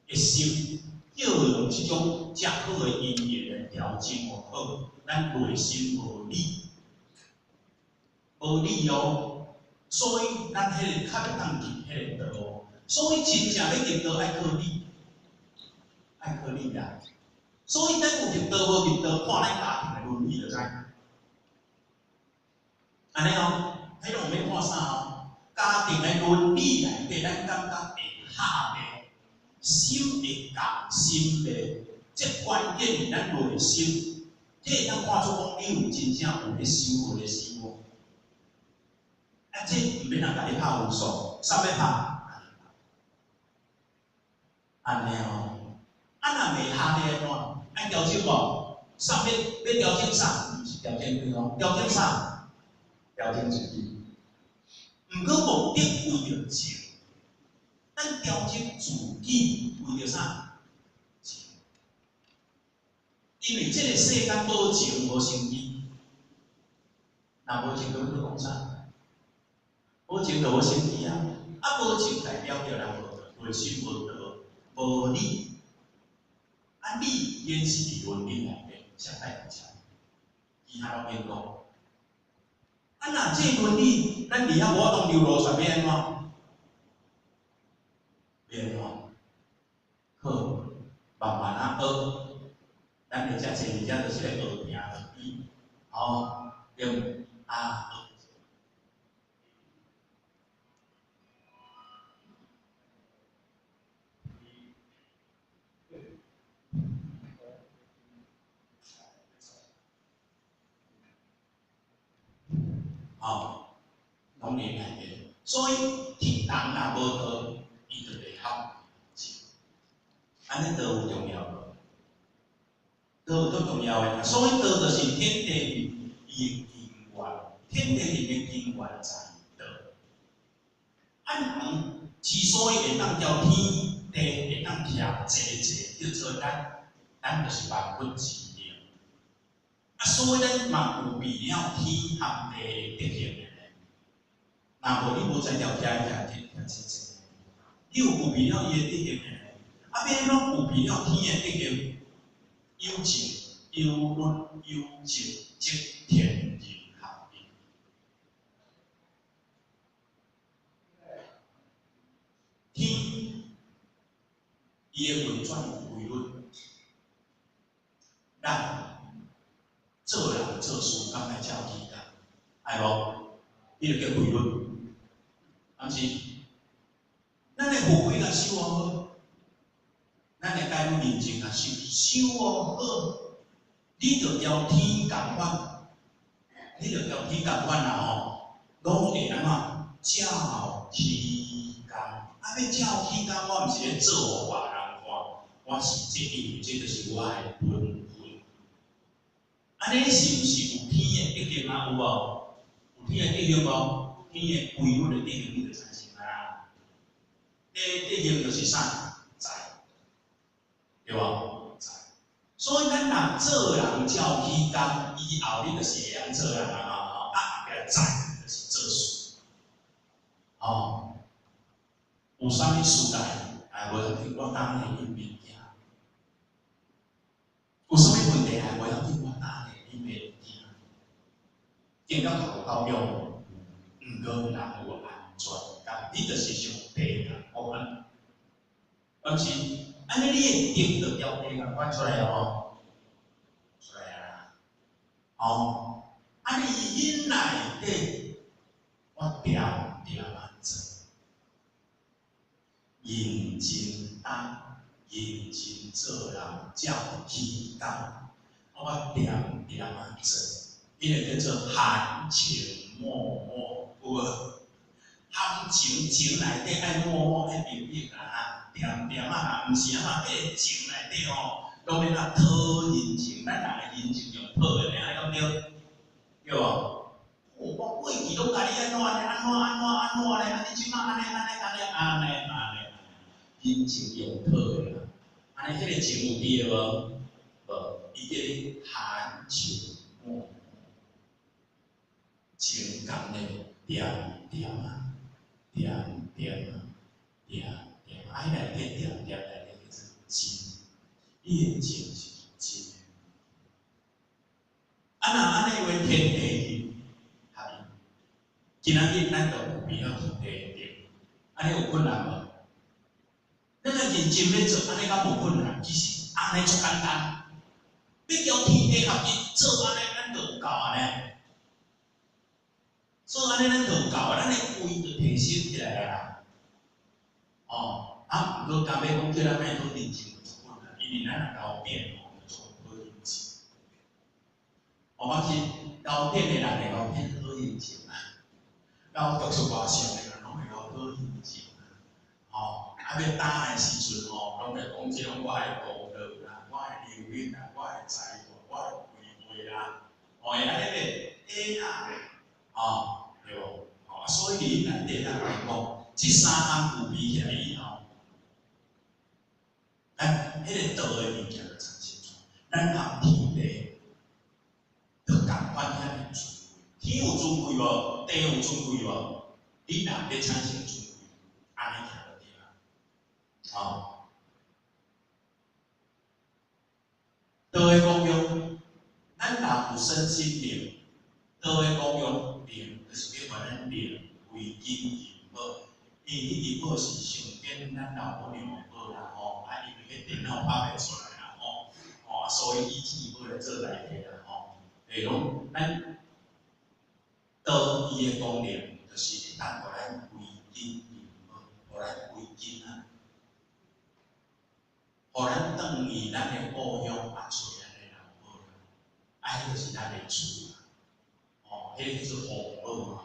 [SPEAKER 2] 的心，要用这种较好的因缘来调整好，咱内心无理，无理哦。所以咱迄个较袂当入迄个道，所以真正要入道爱靠理，爱靠理啦。所以咱有入道无入道，看咱家庭的伦理就知。安尼哦，迄种要看啥哦？家庭的伦理内底，咱感觉会合的，心会共，心袂，这关键是咱内心，这会当看出讲你有真正有咧修，有咧修无？啊，这毋免人甲你拍分数，啥要拍？安尼哦，啊，若袂合的怎？爱调整无？啥要调整啥？毋是调整对方，调整啥？调整自己。毋过目的为着情，咱调整自己为着啥？情。因为这个世间无情无生机，若无情，就要讲啥？无情就无生机啊！啊，无情代表着人无内心无道、无理。啊，啊，理演是伫伦理内面相対而強，其他都變講。啊，若這倫理，咱伫遐無法度流露出面嘛？變嘛？好，慢慢啊學，咱會遮濟，遮就是咧學拼學比，哦，對啊。哦，拢会改变，所以人若无道，伊就袂晓。安尼道有重要无？道有足重要诶，所以道就是天地伊诶根源，天地里面根源在道。人之所以会当交天地会当徛坐，叫做咱就是万物之灵。啊，所以咱嘛有为了天和地诶德行诶。若无你无才调徛徛坐，你有为了伊诶德行诶，啊，变怎有为了天诶德行，有情有律有情，即天人合一。天伊诶运转有规律，咱做人做事敢来照起噶，系无？伊就叫规律，毋是？咱诶富贵甲守好，咱诶该有认真甲守好，你着朝天共款，你着朝天共款啦吼，拢会安怎照天工？啊，要照天工，我毋是咧做互别人看，我是因为这就是我诶本分。安尼是毋是有天诶德行啊？有无？有天诶德行无？天诶规律诶德行，你着产生啊。德行就是啥？在，对无？在。所以咱若做人照天工以后，你就是会晓做人啊！啊，后壁在就是做事。哦，有啥物事来？哎，无要紧，我当下因面行。有啥物问题来？无要紧，我当下因面行。见到头到用，毋过人有安全感，你就是上帝啦，我们。而是安尼，你会定着条地啊，翻出来了无？出来啊！哦，安尼因内底，我点啊做，认真当，认真做人，照天工，我点啊做，伊个叫做含情脉脉，有无？含情内底爱默默爱明明啊，点啊，毋是啊嘛，迄个情内底吼，拢免啊讨人情，咱人诶人情用讨诶，安尼对，对无？我过去拢甲你安怎咧，安尼即马安尼，人情用讨诶啦，安尼迄个情有对无？无，伊叫你含情脉脉，情感咧点啊。点啊，啊！迄内底点内底就是真，伊诶情是真诶。啊，若安尼话天地合一，今仔日咱就有必要天地定，安尼有困难无？咱个认真咧做，安尼敢无困难？其实安尼足简单，要叫天地合一，做安尼咱就有够安尼。做安尼咱就有够啊，咱诶胃就提升起来啊。哦，啊，毋过甘要讲叫咱卖做认真就困难，因为咱若交变吼，就做好认真。我去交变诶人会交变好认真啊，交读书外省诶人拢会交好认真啊。哦，啊要打诶时阵吼，拢会讲即种我诶功劳啦，我诶能力啦，我诶才华，我诶规划啦，哦，会安尼咧，啦，哦。对无？哦，所以你内底咱来讲，即三项有比起来以后，咱迄个道的物件就产生出来。咱含天地，就共款遐尼尊贵。天有尊贵无？地有尊贵无？你若要产生尊贵，安尼行就对啦。哦。身心灵，倒位讲用灵，就是要把咱灵为金银宝，因为银宝是上紧咱老母娘的宝啦吼，因为迄电脑拍袂出来啦吼，所以以金银宝来做内底啦吼，所以讲咱倒伊的功能，就是会当互咱为金银宝，互咱为金啊。互咱转移咱的故乡，找咱的老母啦，迄就是咱的厝啦，迄叫做父母嘛。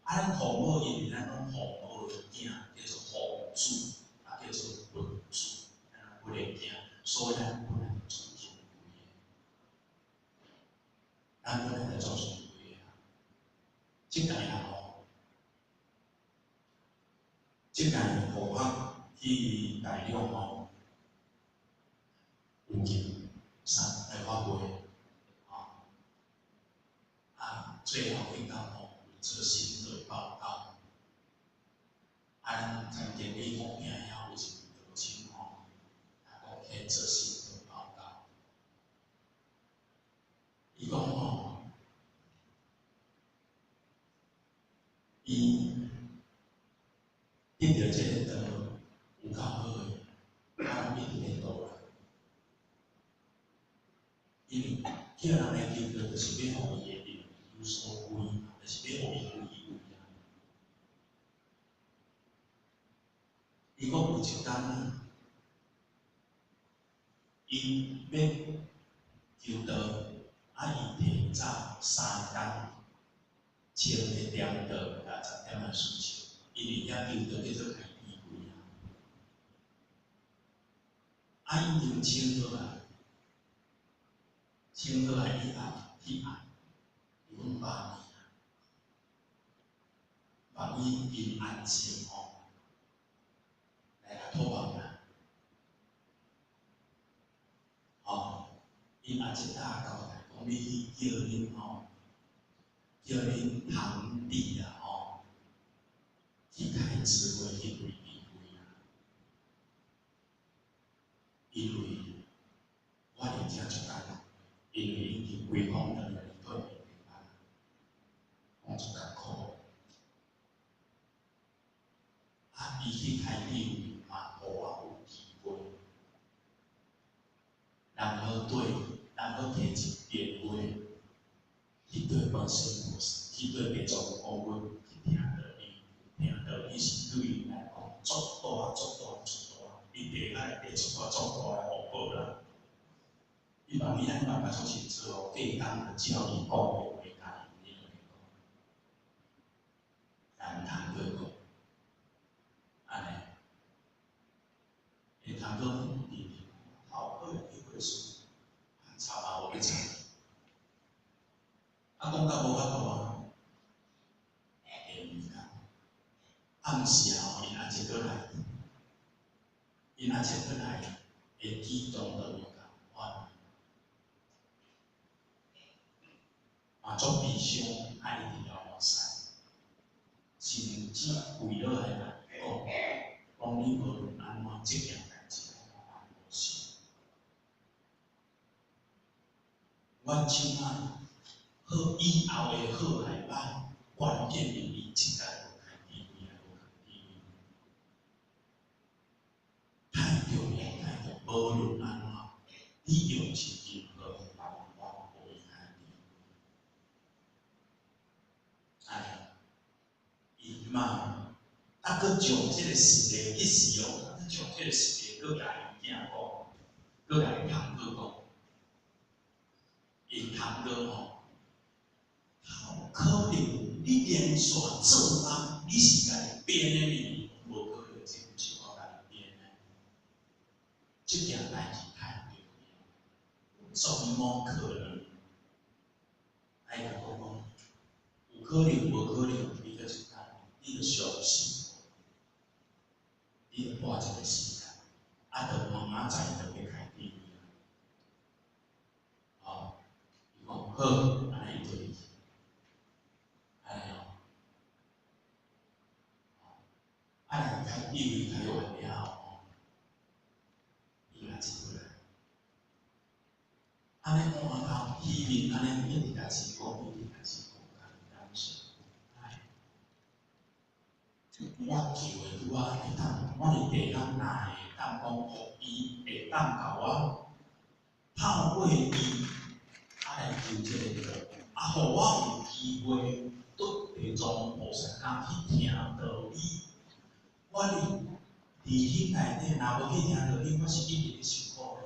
[SPEAKER 2] 咱父母因为咱拢父母的囝，叫做父子，叫做本子，咱不能囝，所以咱不能尊重规个，咱不能尊重规个。即届啦吼，即届互我去大陆吼。有进山来发挥，最后应当做心得报告，咱从经理方面也有一个情况，可以做心得报告。伊讲伊得到这个有够好个，一定会倒来。因为叫人来求道，就是要互伊的灵有所归，就是要互伊归位啊。伊讲有一天啊，伊要求道，伊提早3天，前1点到10点的事情，因为遐求道叫做开闭会啊，伊就请倒来。请倒来以后去按，阮爸把伊按前吼，来甲托梦啦，伊按一大交代，讲你去叫恁叫恁堂弟啊去开智慧去为避讳啊，因为我真正足干。因为已经规划了一段平安，我就艰苦。伊去开闭会嘛，互我有机会，然后提一电话去对观世菩萨，去对别种顾问去听到伊是对伊来讲足大，伊地下会足大的福报啦。伊把你安办法做清楚哦，对当的教育讲的话，你讲，谈对讲，安尼，谈到你好好一回事，差嘛我要讲，讲到无法度啊，暗时啊，因阿姐过来，会激动到哇！足悲伤，一定要落山，甚至为了来讲你无论安怎这件代志，无事。阮即摆好以后的好来歹，关键因伊即届无开智慧，太重要，无论安怎，你用心任何办法，无伊开智慧。伊嘛，佫将即个实例去使用，将即个实例佫甲伊囝讲，佫甲伊堂哥讲，因堂哥可能你连续做梦，你是家己编的呢，无可能真是我家己编的。这件代志太对了，所以无可能。哎呀，我讲有可能，无可能，你个是你着相信，你着拨一个时间，着明仔载着要开智慧。伊讲好，安尼就。开闭会开完了，伊若一过来，安尼换头起面安尼一直家己讲，一直家己讲，感谢。我求的拄啊会当，我伫地上哪会当讲，互伊会当甲我透过伊，来求这个道，互我有机会拄地藏菩萨讲去听道理。我伫心内底，若无去听道理，我是一直受苦的。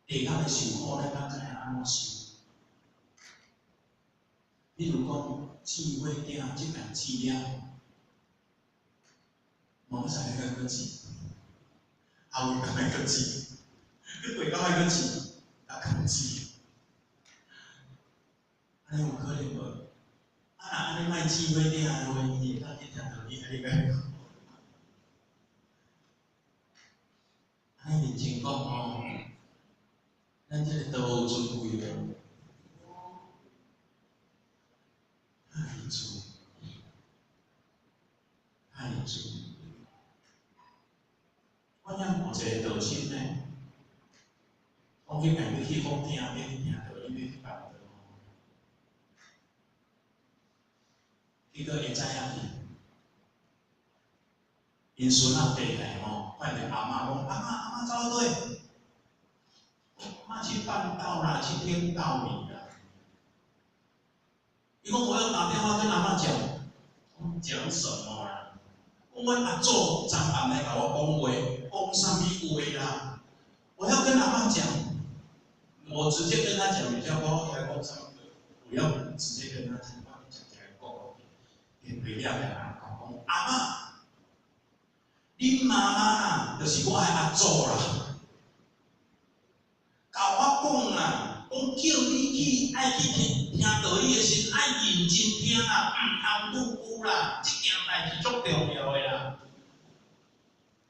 [SPEAKER 2] 地上的受苦，咱敢知影安怎受？比如讲，智慧鼎即间资料，无啥个个字，后面敢个字，你背到迄个字，也敢字，安尼有可能无？安尼卖智慧鼎的话，伊会当去听道理，安尼个？安尼认真讲吼，咱这个道有尊贵无？太尊，太尊。我遐无一个道心呢，我去硬要去讲听，要去听道理，要去办道，结果会知影因孙仔爬来吼，看着阿嬷讲：阿嬷走对，阿嬷去办道啦，去听道理啦。伊讲我要打电话跟阿嬷讲，讲什么啦？阮阿祖昨暗来甲我讲话，讲啥物话啦？我要跟阿嬷讲，我直接跟他讲，比较好，来讲啥物？我要直接跟他讲，我讲起来讲，因为了来讲，阿嬷，恁妈妈啦，就是我的阿祖啦，甲我讲啦，讲叫你去爱去听道理的时，爱认真听啦，唔通拄久啦，这件代志足重要的啦。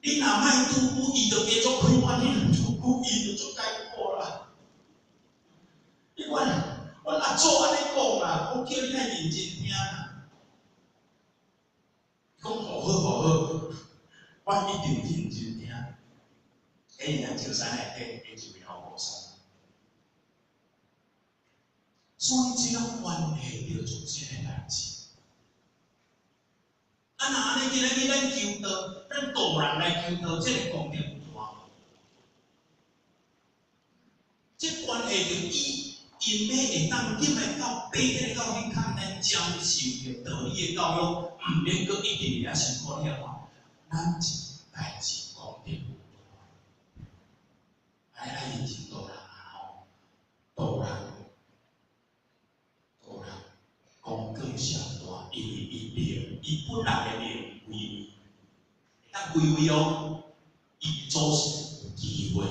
[SPEAKER 2] 你若莫拄久，伊就继续开发；你拄久，伊就足解破啦。你阮阿祖安尼讲啦，我叫你爱认真听啦。讲好好好好，我一定认真听。咱石山内底，伊就了无啥。所以这个关系着做这个代志。若安尼，今日咱求道，咱道人来求道，这个功德有大。这关系着因要会当入来到白迄个教训看咱接受着道理的教育，毋免搁一直遐辛苦了话，咱这代志功德有大。爱认真道人啊吼，道人功德上大，因为伊本来的命归位，当归位哦，伊做事有机会，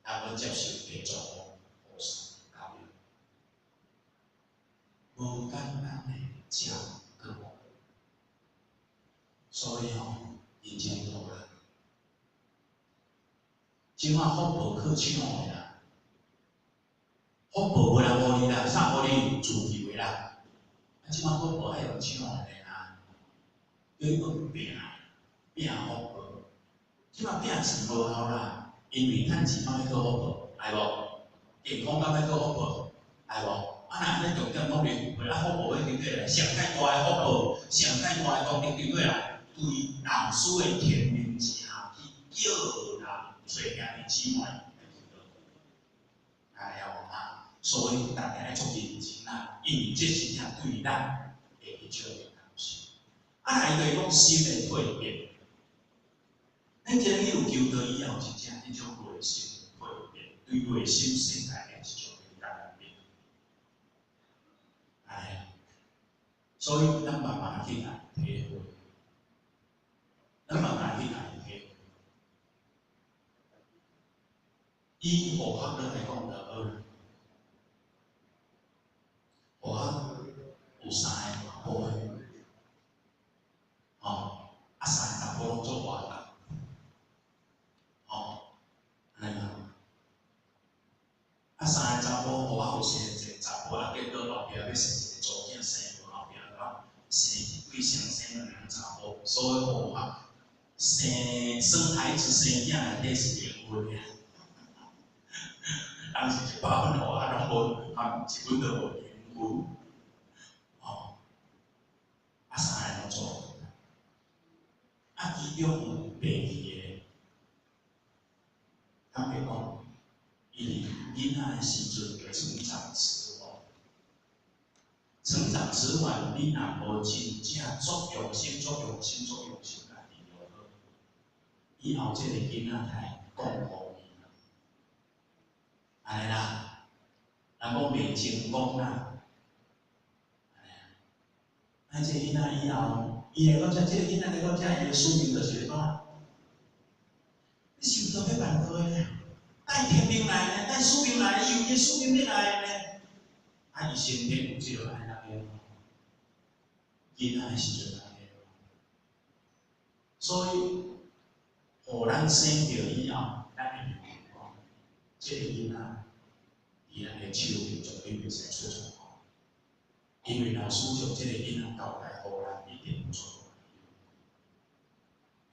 [SPEAKER 2] 能够接受地藏菩萨教育，无简单的教育，所以吼，认真道人，即马福报去抢的啦，福报无人互你啦，啥互你自由的啦。即马福报还用抢的啦，叫你讲拼福报。即马拼钱无效啦，因为趁钱敢要做福报，爱无？健康敢要做福报，爱无？若安尼重点努力，为了福报要对来，上界大的福报，上界大的功德对来，对老师的天命之下去叫人做兄弟姊妹。哎呀，所以大家爱做认真啦，因为这是正对咱会去照应东西。来就是讲心的蜕变。咱今日有求道以后，是正迄种内心的蜕变，对内心世界的一种改变。所以咱慢慢去来体会，咱慢慢去来体会。以学学人来讲就好啦。有三个大波的，三个大波拢做活动，安尼啦。三个查甫，有生一个查甫，结果后壁要生一个祖囝，生后壁生一对象，生2个查甫，所以生孩子生囝内底是离婚的。人是100分好啊，拢无1分都无平分。哦，啥人拢做？其中有第二个，他咪讲，伊囡仔的时阵成长迟缓，成长迟缓，你若无真正足用心、家己学好，以后这个囡仔才讲互伊啦，安尼啦，人讲未成功啦。这个囡仔以后，伊会讲这个囡仔来讲，伊的使命就是讲，你想到要办到的呢？带天命来呢？带使命来，伊有伊使命要来呢？伊身边有这个安那个囡仔的时阵安尼，所以，互咱生着以后，咱会明白讲，这个囡仔，伊咱的手里绝对袂使出错。因为老师将这个囡仔交代互咱，一定做错，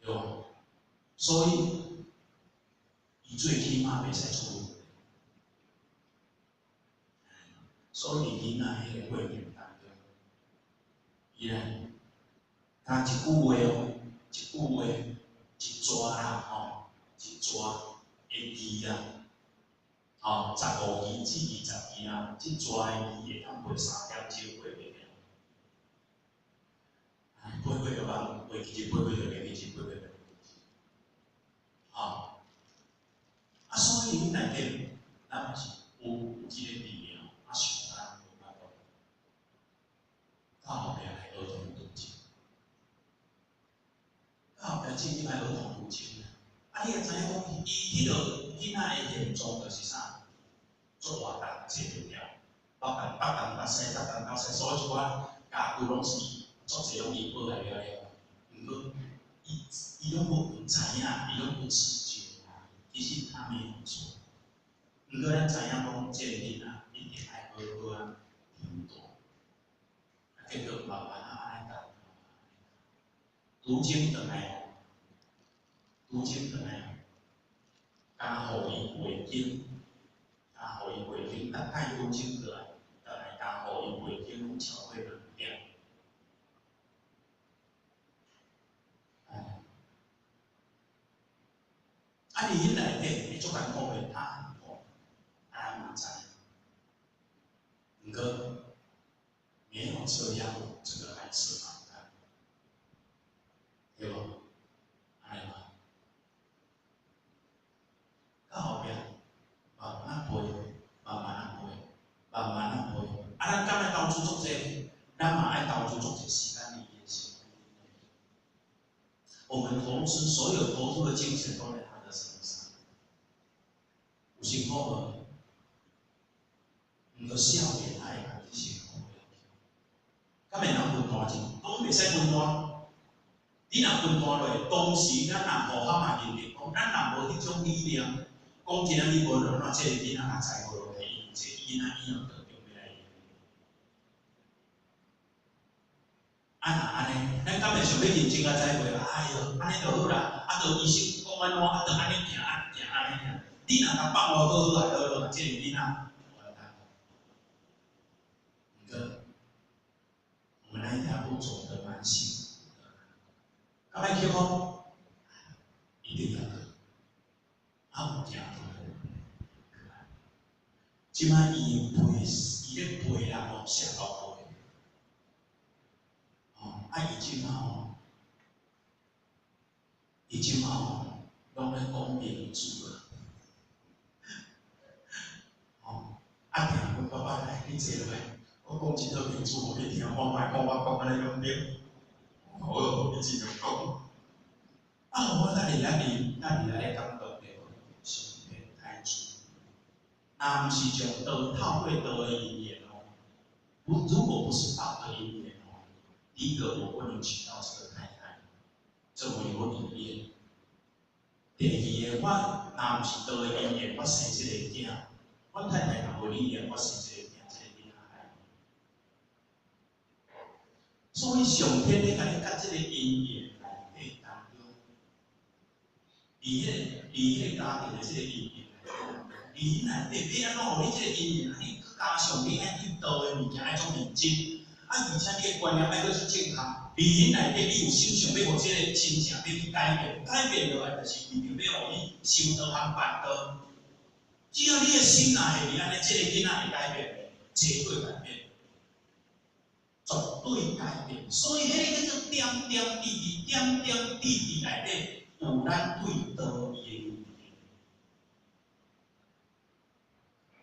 [SPEAKER 2] 对吧？所以，伊最起码袂使出问题。所以囡仔迄个过程当中，伊来，讲一句话哦，一句话，一抓啦吼，一抓一字啦，吼，15字至20字啊，一抓的字会当背3点钟背袂了。背就忘，背记就背就袂记，背就袂记。所以你内底，咱嘛是有即个力量，想咱无办法，到后壁来儿童途径，到后壁进入来儿童途径你也知影讲，伊迄落囡仔的现状就是啥？做活动接不了，北东北西，北东北西，所以一寡家具拢是足侪拢伊买来了，毋过伊拢无知影，伊拢无自觉，其实他没有做。毋过咱知影讲，这个囡仔一定爱好好啊听大，结果慢慢安尼教，途径转来，加互伊背景，咱太途径过来，再来加互伊背景超过2点。伫迄内底，伊足艰苦的，他很苦，咱嘛知。毋过没有这样这个孩子嘛，对无？安尼嘛，到后壁慢慢背，慢慢背。咱敢爱投资足济，咱嘛爱投资足济时间里面心。我们所有投资的金钱都在他的身上，有辛苦无？毋过少年爱家己辛苦了，敢会人分担钱？拢袂使分担。你若分担落，当时咱若无法嘛认定讲，咱若无迄种力量，讲今仔日无论怎，这个囡仔若才无落去，这囡仔以后得着要来。若安尼，咱敢会想要认真甲栽培？哎哟，安尼就好啦，就医生讲安怎，就安尼行安尼行。你若甲放我好好，这个囡仔。我们那一条路走得蛮辛苦的，刚才讲一定要的，有行的。即摆伊咧背啦，吼写到背，伊即摆拢咧讲民主啦，定阮爸爸来，你坐落来。我讲一套民主，我去听，我莫讲我讲安尼用对，好，你尽量讲。我咱来咧感动着，上天太主。若毋是从道透过道的因缘如果不是道的因缘第一个我不能娶到这个太太，成为我女恋。第二个，我若毋是道的因缘，我生这个囝，阮太太若无理念，我生这个囝。所以上天咧，甲你甲这个因缘内底当中，伫迄个家庭的这个因缘内底当中，你内底要安怎互你这个姻缘，你加上你爱去倒的物件爱种认真，而且你的观念爱去正确。你内底你有想象要互这个亲情要去改变，改变落来就是一定要互你修道和办道。只要你的心内会安尼，这个囡仔会改变，绝对改变，绝对改变。所以迄个叫做点点滴滴，点点滴滴内底有咱对道伊的。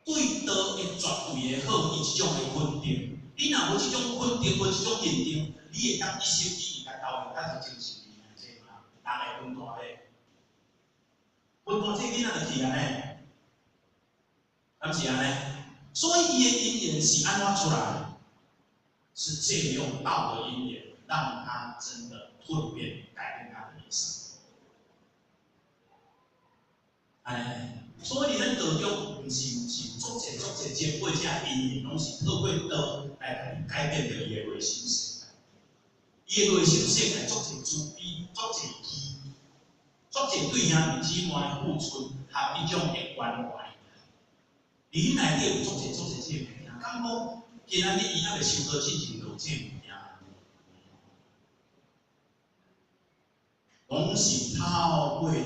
[SPEAKER 2] 对道会绝对的好，伊即种的肯定。你若无即种肯定，无即种认定，你会当一心一意甲投入，甲就精神力安这嘛，人会分大咧。分大这囡仔就去安尼，敢是安尼？所以伊的因缘是安怎出来？是借用道的因缘，让他真的蜕变，改变他的一生。哎，所以你咱道中不是足侪前辈这因缘，拢是透过道来改变着伊的内心世界。伊的内心世界足侪慈悲，足侪义，足侪对兄弟姊妹的付出，和一种的关怀。你内底有足侪这个物件，敢讲今仔日伊还未收到进前道这物件，拢是透过着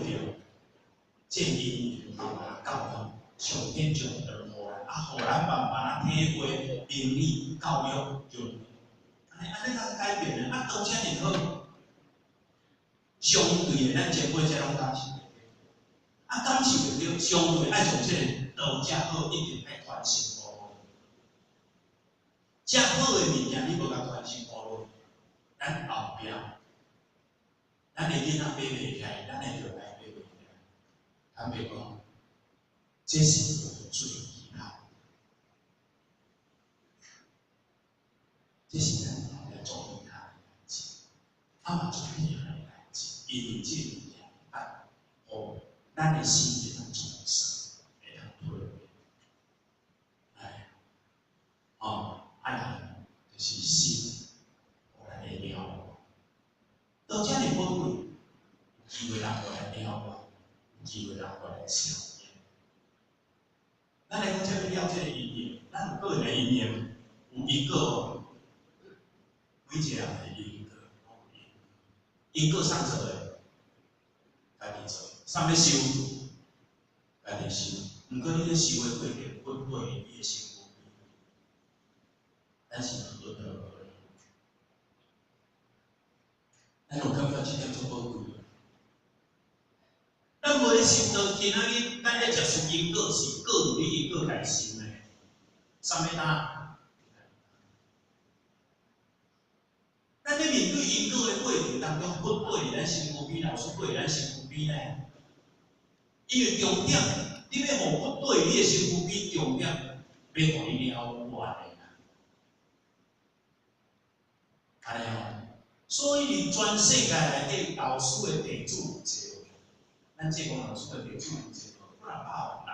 [SPEAKER 2] 这因缘慢慢教育，上天上德互咱，互咱慢慢体会伦理教育就，安尼才改变咧。道遮尔好，相对的咱前辈遮拢感受得感受得到，相对爱从这个道遮好，一定爱传承下来。遮好的物件，你无甲传承下来，咱后壁，咱的囡仔爬袂起来，咱的后代爬袂起来。坦白讲，这是最遗憾，这是咱来做遗憾的代志，嘛做遗憾的代志，因为这物件啊，咱的心会当重生，会当蜕变。人就是心，互咱会了解。到遮尔宝贵，有机会人互咱了解，有机会人互咱消灭。咱来讲遮要了解因缘，咱有个人的因缘，有因果哦，每一个人的因果，因果上做的，家己做，上要修，家己修。毋过你咧修的过程，分配你的辛苦。咱是何德何能？咱有感觉这点足宝贵。咱无咧心道，今仔日咱咧接受因果是各有你因果来行的，啥物呾？咱咧面对因果的过程当中，分配伫咱身躯边，老师配伫咱身躯边咧。因为重点，你要互分配你的身躯边，重点要互你了解的。安尼哦，所以你全世界内底老师的地主有侪，咱这个老师的地主有侪，不然百万人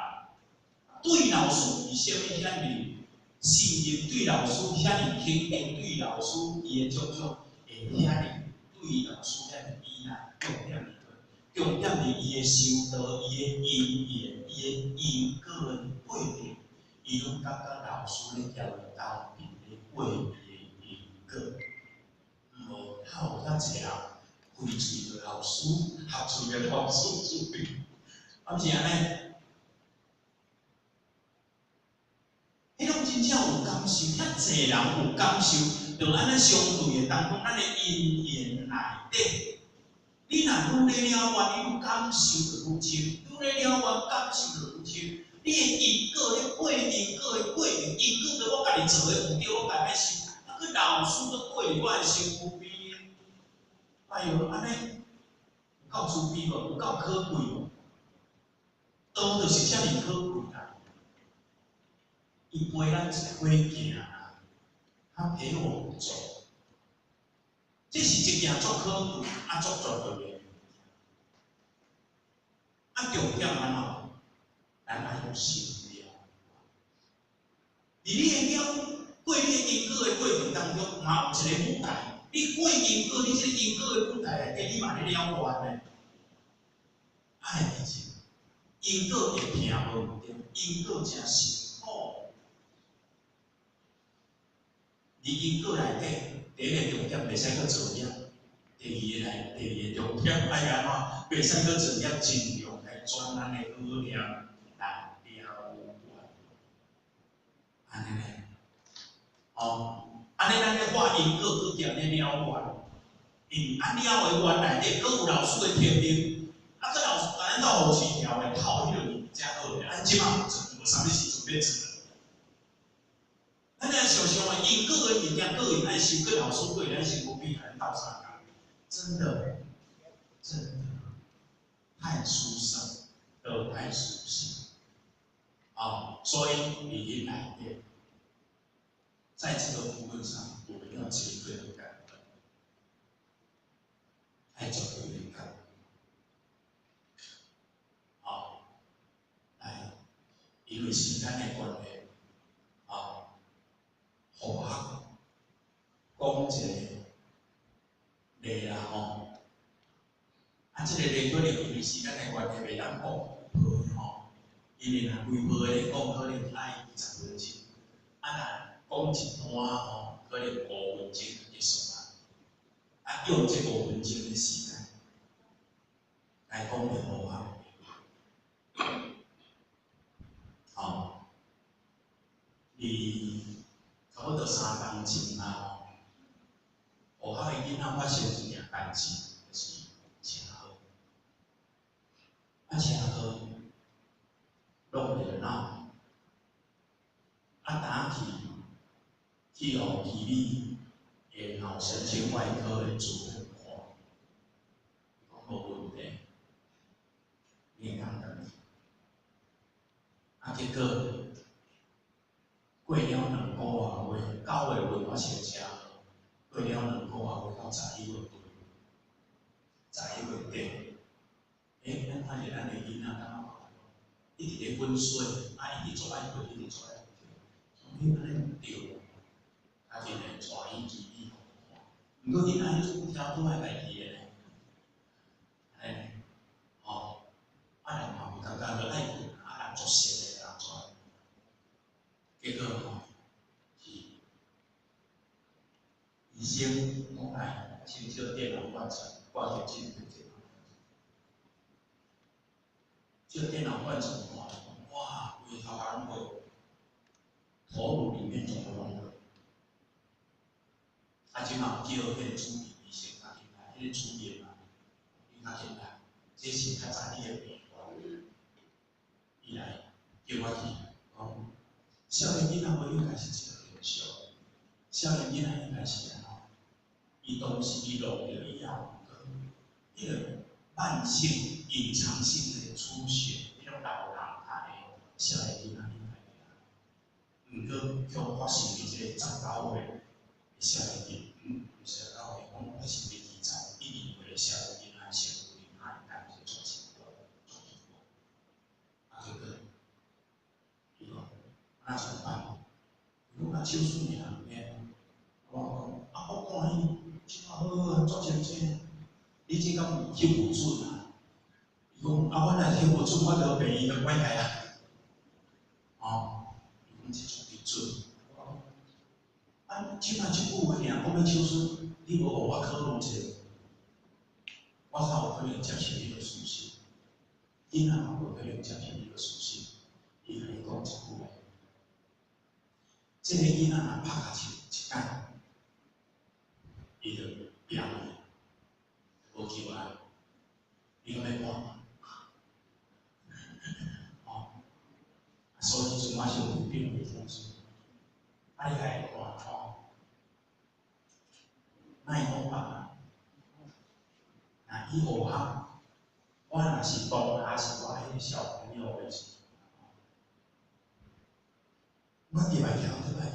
[SPEAKER 2] 对老师以啥物遐尼信任，对老师遐尼肯定，对老师伊的种种会遐尼对老师遐尼依赖，重点是伊的修道，伊的因缘，伊的因果的过程，伊拢感觉老师咧教伊到底咧过伊的因果。无透较济人开喙着老师，合厝的老师注意，敢是安尼？迄种真正有感受，遐济人有感受，就安尼相对的当中，咱的因缘内底，你若愈咧了解，你愈感受着愈深，愈咧了解，感受着愈深。你的因果咧过因果的过程，因果着我家己做的有对，我家己修，啊，去老师着过我的身躯边。哎哟，安尼有够慈悲无？有够可贵无？道就是遮尔可贵啦！伊陪咱一伙行啊，他陪我们走，这是一件足可贵、足绝对的。重点安怎？咱爱有心了。伫你的过你的因果的过程当中，嘛有一个舞台。你过因果，你这个因果的舞台内底，你嘛咧了解呢？爱理解，因果会听无对，因果真辛苦。你因果内底，第一个重点袂使去作业，第二个重点爱安怎？袂使去作业，尽量来转咱的语念来了完。安尼咧，哦，安尼咱咧画因果，佮行咧了完。因安了的原内底，佮有老师的天命，啊，佮老师咱到后期调的套迄个物件好咧，啊，即马无啥物时阵要做。咱来想想啊，因个人物件个人爱修，跟老师个人爱修，不比咱道上讲，真的太殊胜，都太熟悉。啊，所以你来电，在这个部分上，我们要绝对的感恩，太绝对的感恩。好，来，因为时间的关系，啊，互学讲一个例啦吼，啊，这个例可能因为时间的关系，袂当讲好吼。因为若规模咧讲，可能爱20分钟，啊，若讲一段吼，可能5分钟就结束啦。啊，用这5分钟的时间来讲就好啊。好，你差不多3工前啦吼，学校的囡仔发生一件代志，就是车祸。啊，车祸弄热闹，啊，打去互医理的脑神经外科的主任看，讲无问题，你讲得。啊，结果过了2个月尾，9月份我先车祸，过了2个月尾到11月份，11月底，咱看见咱的囡仔敢若一直咧昏睡，啊，一直做爱困，一直做爱困，你安尼唔对，啊，就来带伊去医院看。毋过囡仔迄阵跳倒来家己的咧，安尼，吼，啊，人嘛袂感觉着爱困，啊，人作死的人做。结果吼，是医生讲哎，先叫电脑断层，挂电进去电脑，叫电脑断层看，哇，规头人会头颅里面全部拢有。啊，即马叫迄个主治医生较进来，迄个主任啊，伊较进来，这是较早你的病患，伊来叫我去讲。少年囡仔无应该是一个现象，少年囡仔应该是安怎？伊当时伊弄着以后，迄个慢性隐藏性的出血，迄种老人态的少年囡仔应该毋过却发生伫即个19岁的少年囡，毋是19岁，讲发生伫21岁的少年囡仔身躯，他应该是做情况，啊，结果伊讲。那怎么办？如果手术尔，我讲啊，我看伊即马好好做真正，你这敢有翕无准啊？伊讲啊，我若翕无准，我就病院就拐开啊。哦，伊讲这种的准。啊，即马即句话尔，我要手术，你无互我考虑者，我才有可能接受你个事实。囡仔嘛无可能接受你个事实，伊甲你讲一句话。这个囡仔若拍下去一摆，伊就病去，无救啊！你讲要看吗？哦，所以阵我是有病的风险，啊，你来看吼，哪会讲啊？若伊学校，我若是同学，是我迄个小朋友的时，我入来听，我入来。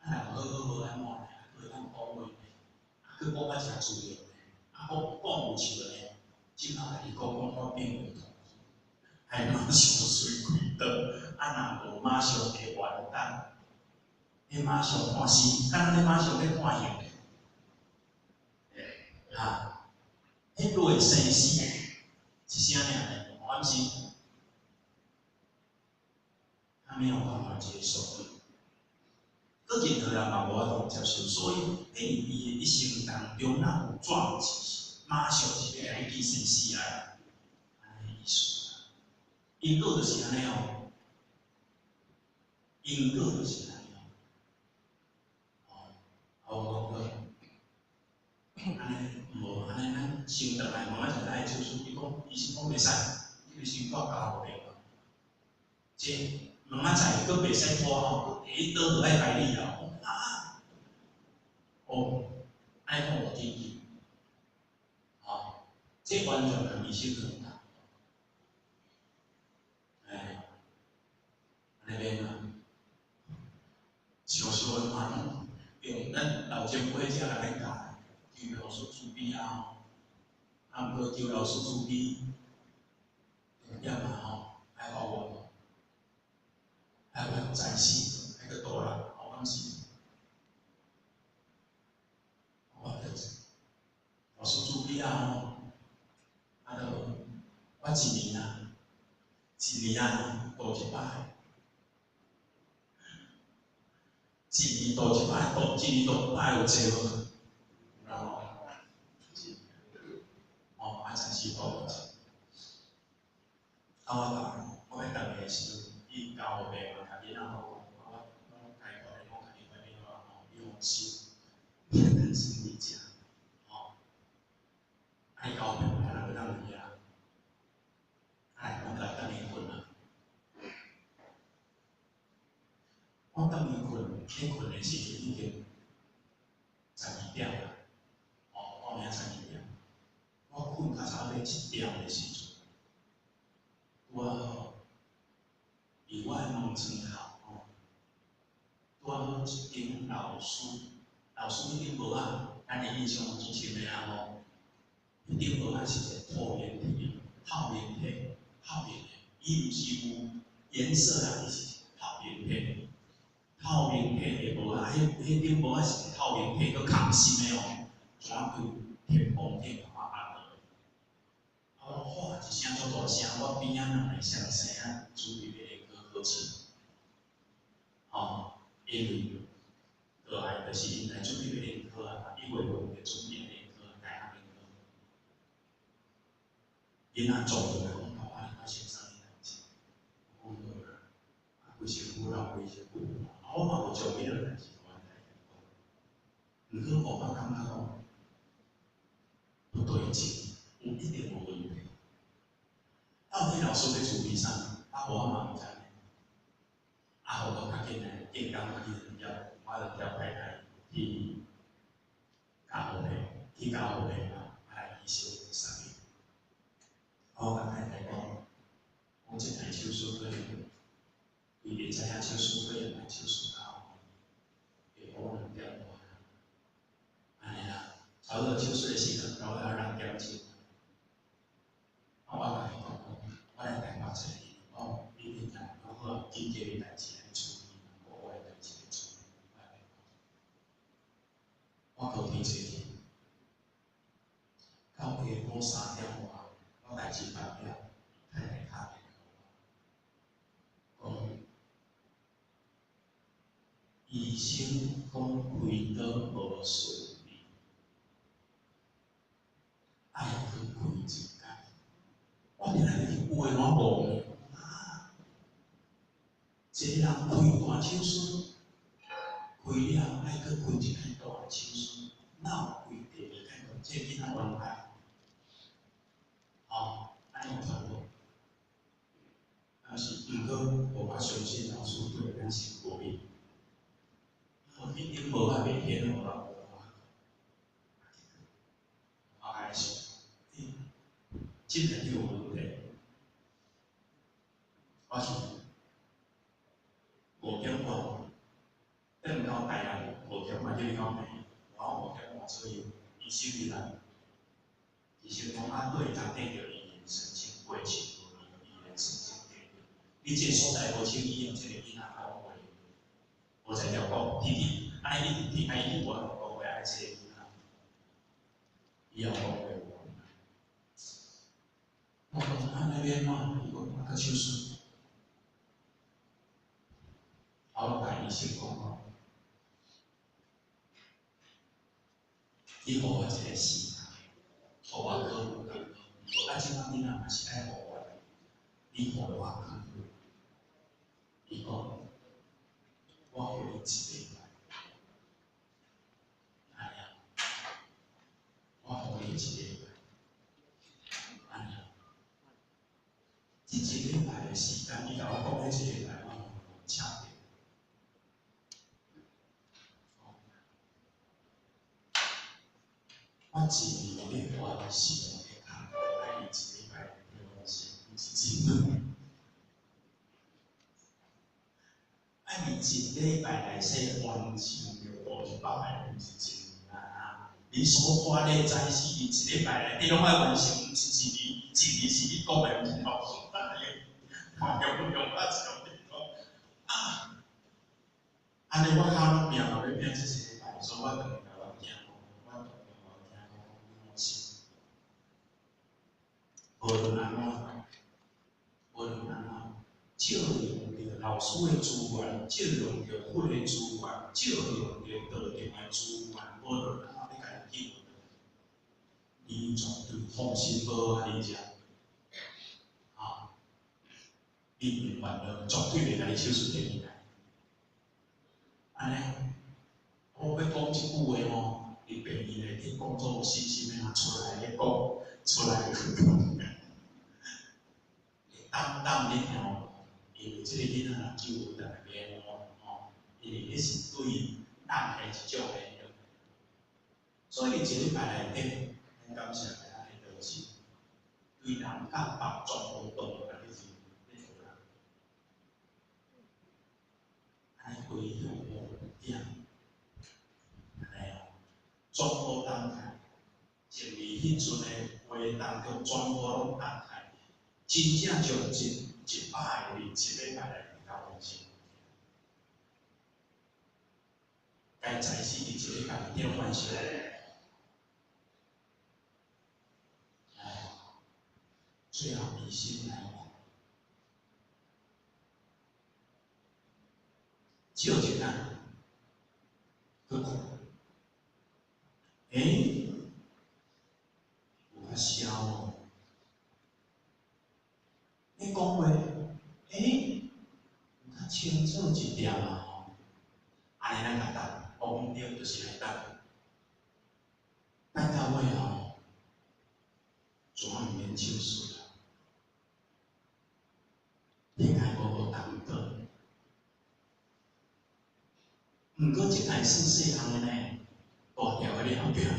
[SPEAKER 2] 啊，好安怎呢？会当讲话呢？啊，佮讲啊诚自由呢？啊，讲有笑呢？即马甲你讲我变为同志，还马上水开刀，啊，若无马上会完蛋，你马上看死，敢若你马上要看刑哈，迄落会生死，一声尔呢？我是他没有办法接受。个任何人嘛无法度接受，所以喺伊的一生当中，哪有壮志，马上是要来去生死啊，安尼意思。因果就是安尼哦，因果就是安尼哦。哦，安尼无安尼，咱先得来问一下咱手术，伊讲医生讲袂使，伊就是我教病嘛。即问仔在，佫袂使拖吼，佫下倒来排你啊！哦，爱讲我建议，啊，这完全跟医生不同。哎，那边啊，小小的嘛，用咱老前辈遮来教，叫老师注意啊，啊，毋过叫老师注意，要嘛吼，爱好我，爱我在世，那个多啦，好东西，我的老师注意啊，啊，就我一年啊，多一摆。一年多一摆，一年多摆有济无？然后，哦，啊，真是多。我要当个时，伊教我白嘛，家己然后我开口咧，我家己外面话吼，伊用心，真是理解，哦，爱教白嘛，哪个当理啊？哎，我来当年困啊，我当年困，迄困的时阵已经12点啦，哦，我明12点，我困较早要1点的时阵，我伫我的农村头吼，拄好一间老师，老师迄间无啊，咱的印象之深的啊吼，迄间无啊是一个透明体，透明体，透明的，伊毋是有颜色啦，伊是透明体，透明体的无啊，迄间无啊是透明体，佮空心的哦，全部天崩地垮啊！我喊一声足大声，我边仔人来相生啊，注意咧好笑。哦，因为个爱就是因来准备要练课啊，1月份要准备练课，大学练课。因仔做就来讲，爸爸先生你代志，我讲好啦，啊，规身躯老规身躯，我嘛无做别个代志，我来讲。毋过我感觉讲不对劲，有一点无问题。到底老师要处理啥？啊，我嘛毋知。啊，我较紧来，健康较紧来，我就调太太去教学去教学嘛，来医生上面。我甲太太讲，我这台手术可能，伊袂知影手术可能来手术到，会可能掉落来。安尼啦，差不多手术的时阵，到了2点钟。我甲伊讲，我来台北一下，哦，你明天如果紧急的代志来处理，我的代志来处理。我隔天坐去，到下晡3点外，我代志办了，太太打电话，讲医生讲开刀无顺利，爱去开一间。我定来去有诶我无诶，啊，一个人开大手术，开了爱去开一间大手术，哪有开第2间？这囡仔安排，哦，安尼有团无？但是，毋过我相信老师对咱是过敏，我一定无法袂骗我啦。我开始，真个有问题。我是5点半，等到大人5点半就到病，我5点半左右，医生入来，医生讲啊，对，他得着医院申请过程，医院申请给你这所在无请医院这个囡仔教我，我才了讲，弟弟，安尼你弟弟，安尼我讲话爱这个囡仔，以后讲话我讲安尼边嘛，伊讲我个手术，我甲医生讲哦，你互我一个时间，互我搁有感觉，啊，即摆囡仔嘛是爱互我，你互我感觉，伊讲我互你一礼拜，哎呀，我互你一礼拜，哎呀，即一礼拜的时间，伊甲我讲迄一礼拜，我请假。我一年咧，我是用咧看，爱伊一礼拜的东西，毋是真的。爱伊一礼拜内说完成着50摆，毋是真啊！你所花的在是伊一礼拜内，你拢爱完成，毋是一年，一年是你讲的，毋是我讲的。用用啊，就啊！安尼我考拢命，我要拼这一礼拜，所以我等于甲我囝讲，我等于甲我囝讲，你放心。无论安怎，无论安怎，少用着老师的资源，少用着佛的资源，少用着道场的资源，无论安怎要甲伊救，你绝对放心好啊！你遮，啊，你永远了，绝对袂甲你手术停来。安尼，我要讲一句话吼，你病院内底工作有信心的，出来咧讲，出来去讲。当日吼，因为即个囡仔若救回来边吼，因为迄是对当下一种的，所以一礼拜内底，咱感谢大家的热情，对南港北全部动来去做啦，安尼规向点，安尼哦，全部当下，前面迄阵的话当中全部拢当下。真正将100个人一礼拜来搞完成，该在世的一礼拜一定完成。哎，最后以心来往，只有一单，何苦？有较消哦。你讲话，有较清楚一点啊吼，安尼咱甲答，讲对就是来答。拜到尾吼，全毋免手术啦，平安无无当倒。毋过一开始细汉的呢，大条的后壁呢，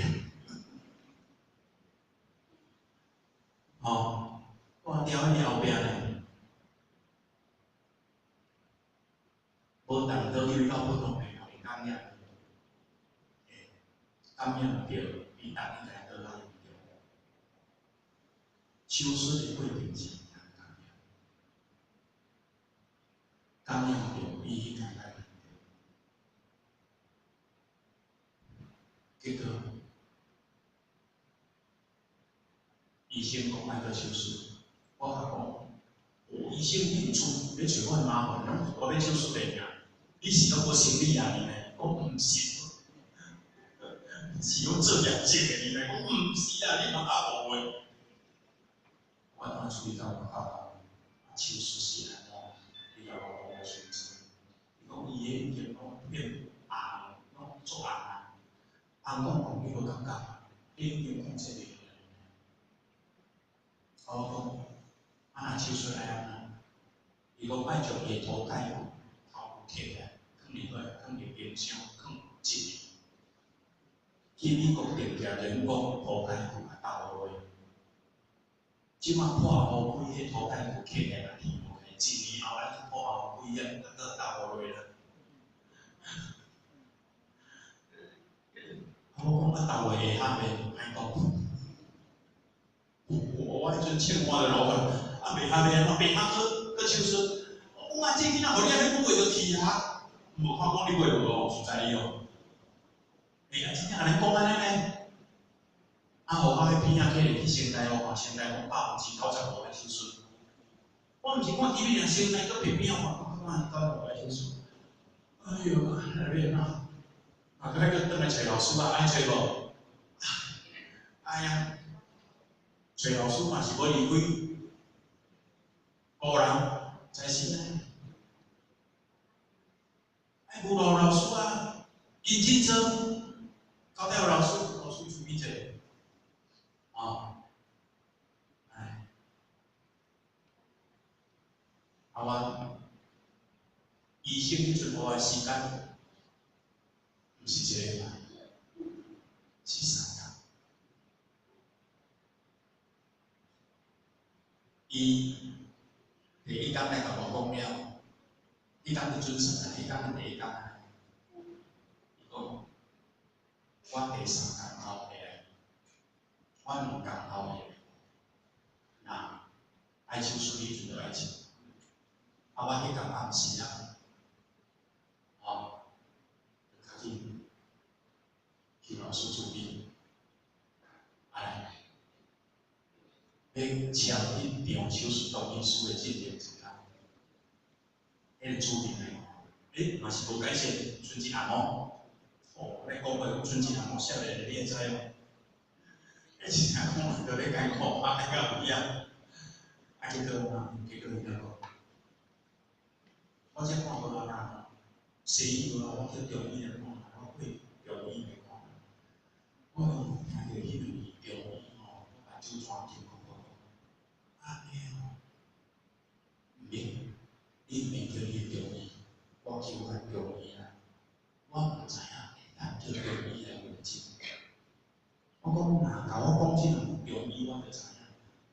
[SPEAKER 2] 吼，大条的后壁呢。无当倒去到不同的后面感染，感染着比当年来倒来严重。手术的过程是感染着比迄个来严重。结果医生讲爱做手术，我甲讲，医生你厝要找我的麻烦，我要手术的呀。你是要无心理压力呢？我毋是，是要做业绩的你呢？我毋是啊，你嘛打无话。我当处理到我口手术是安怎？你甲我讲清楚。伊讲伊的已经讲变红，拢做红啊，红讲你无感觉，你已经控制袂了。我讲，若手术来安怎？伊讲爱将下涂盖骨头摕起来。放入冰箱，放1年。去美国订只人工涂改骨啊倒落去，即马破乌龟迄涂改骨刻起来填落去，1年后咱破乌龟啊，搁倒落去啦。我讲倒落会合袂？歹讲。我迄阵欠我的老板，袂合袂，袂合搁手术。我讲这囡仔互你安尼，我袂得去啊。无看讲你过落哦，实在哩哦。啊，真正安尼讲安尼呢？啊，互我迄片仔起入去声带，我看声带讲95%-95%的手术，我毋是看 TV 尔，先来个片片我看到我来休息。哎呦，那边啊，啊，个个等来找老师啊，爱找无？哎呀，找老师嘛是要离开，个人才是呢。哎，无老师啊，认真做，交代老师，老师注意者，啊，哎，啊我医生迄阵我的时间，毋是一个礼拜，是3天。伊第一天来甲我讲了，伊讲你准时啊，伊讲你第一天来，伊讲我第3天后会来，我2天后会来，那爱手术迄阵就爱手，啊我迄天暗时啊，哦，赶紧去老师处理，哎，要签一张手术同意书的证明一下，迄个处理呢，嘛是无改善，纯一项哦。哦，你讲话讲纯一项哦，写咧你会知哦。迄是人讲着咧艰苦，啊，甲有影，啊，结果伊讲，我只看无啦，西医无啦，我去中医来看，我去中医来看，我听着迄两中医吼，把痔疮经讲，啊，免，你免叫伊中医，我叫他中医啦，我毋知影，咱叫中医来问诊。我讲若甲我讲即两中医，我就知影，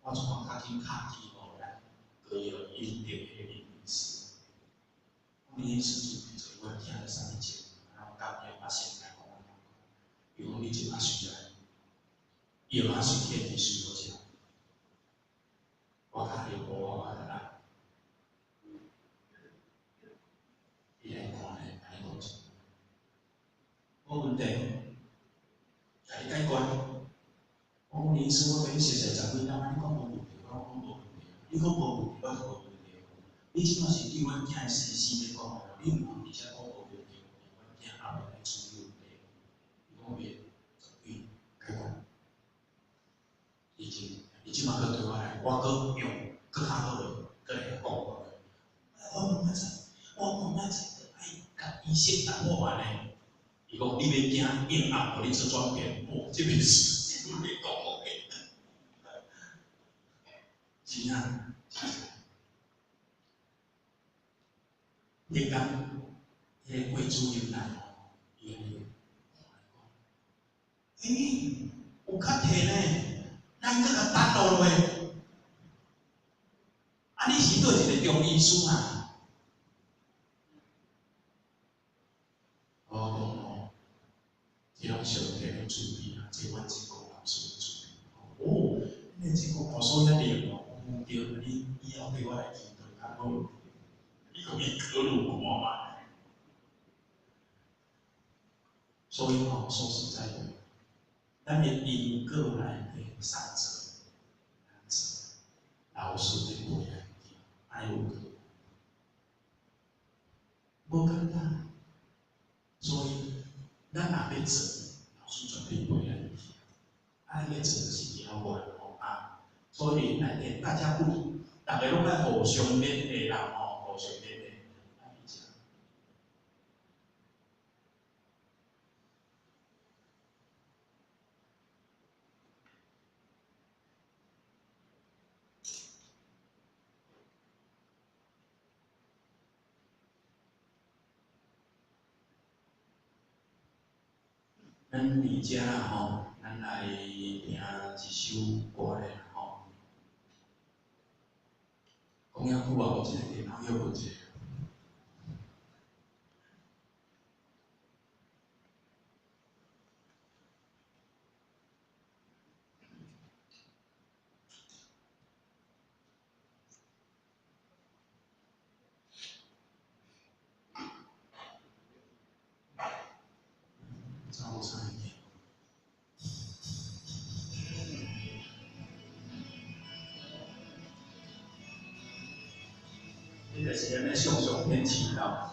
[SPEAKER 2] 我就讲较紧敲起互咱高有一定的认识。我认识就做我听了3节，然后感觉啊先来讲，比如你即摆需要，药啊是天你需要食，我较有我的啦，伊来看咧，安尼讲者，无问题，家己解决。我讲医师，我甲你熟悉10几年，安尼讲无问题，我讲无问题，你讲无问题，我就无问题。你即摆是对阮囝的生死要讲，你毋通而且讲无问题，阮囝后来来处理问题，伊讲袂，绝对解决。伊即摆佫对我来，我佫用佫较好的，佫来讲我。我毋知，我毋知，爱甲医生谈好完咧。伊讲你要惊硬暗，互你做转变，哦，这边是唔会讲我嘅。是啊，迄天，迄个贵主任来哦，伊安尼讲，有较摕呢，咱搁甲等落落。啊，你是倒一个中医师啊？我讲哦，这种上天的处理啊，这阮这个老师的处理。哦，你这个老师遐厉哦，对，你以后对我来指导较好。你可以可辱我嘛？所以哦，说实在的，咱的因果来的三者，老师的不一样，爱有个，无简单。所以，咱若要做，老师绝对不一样。啊，要做就是了解吼啊，所以内底大家不，大家拢爱互相勉励啦吼，互相勉励。咱而家啦吼，咱来听一首歌咧吼。讲遐久啊，无一个电脑要无一个。找啥物？是安尼常常偏奇啦。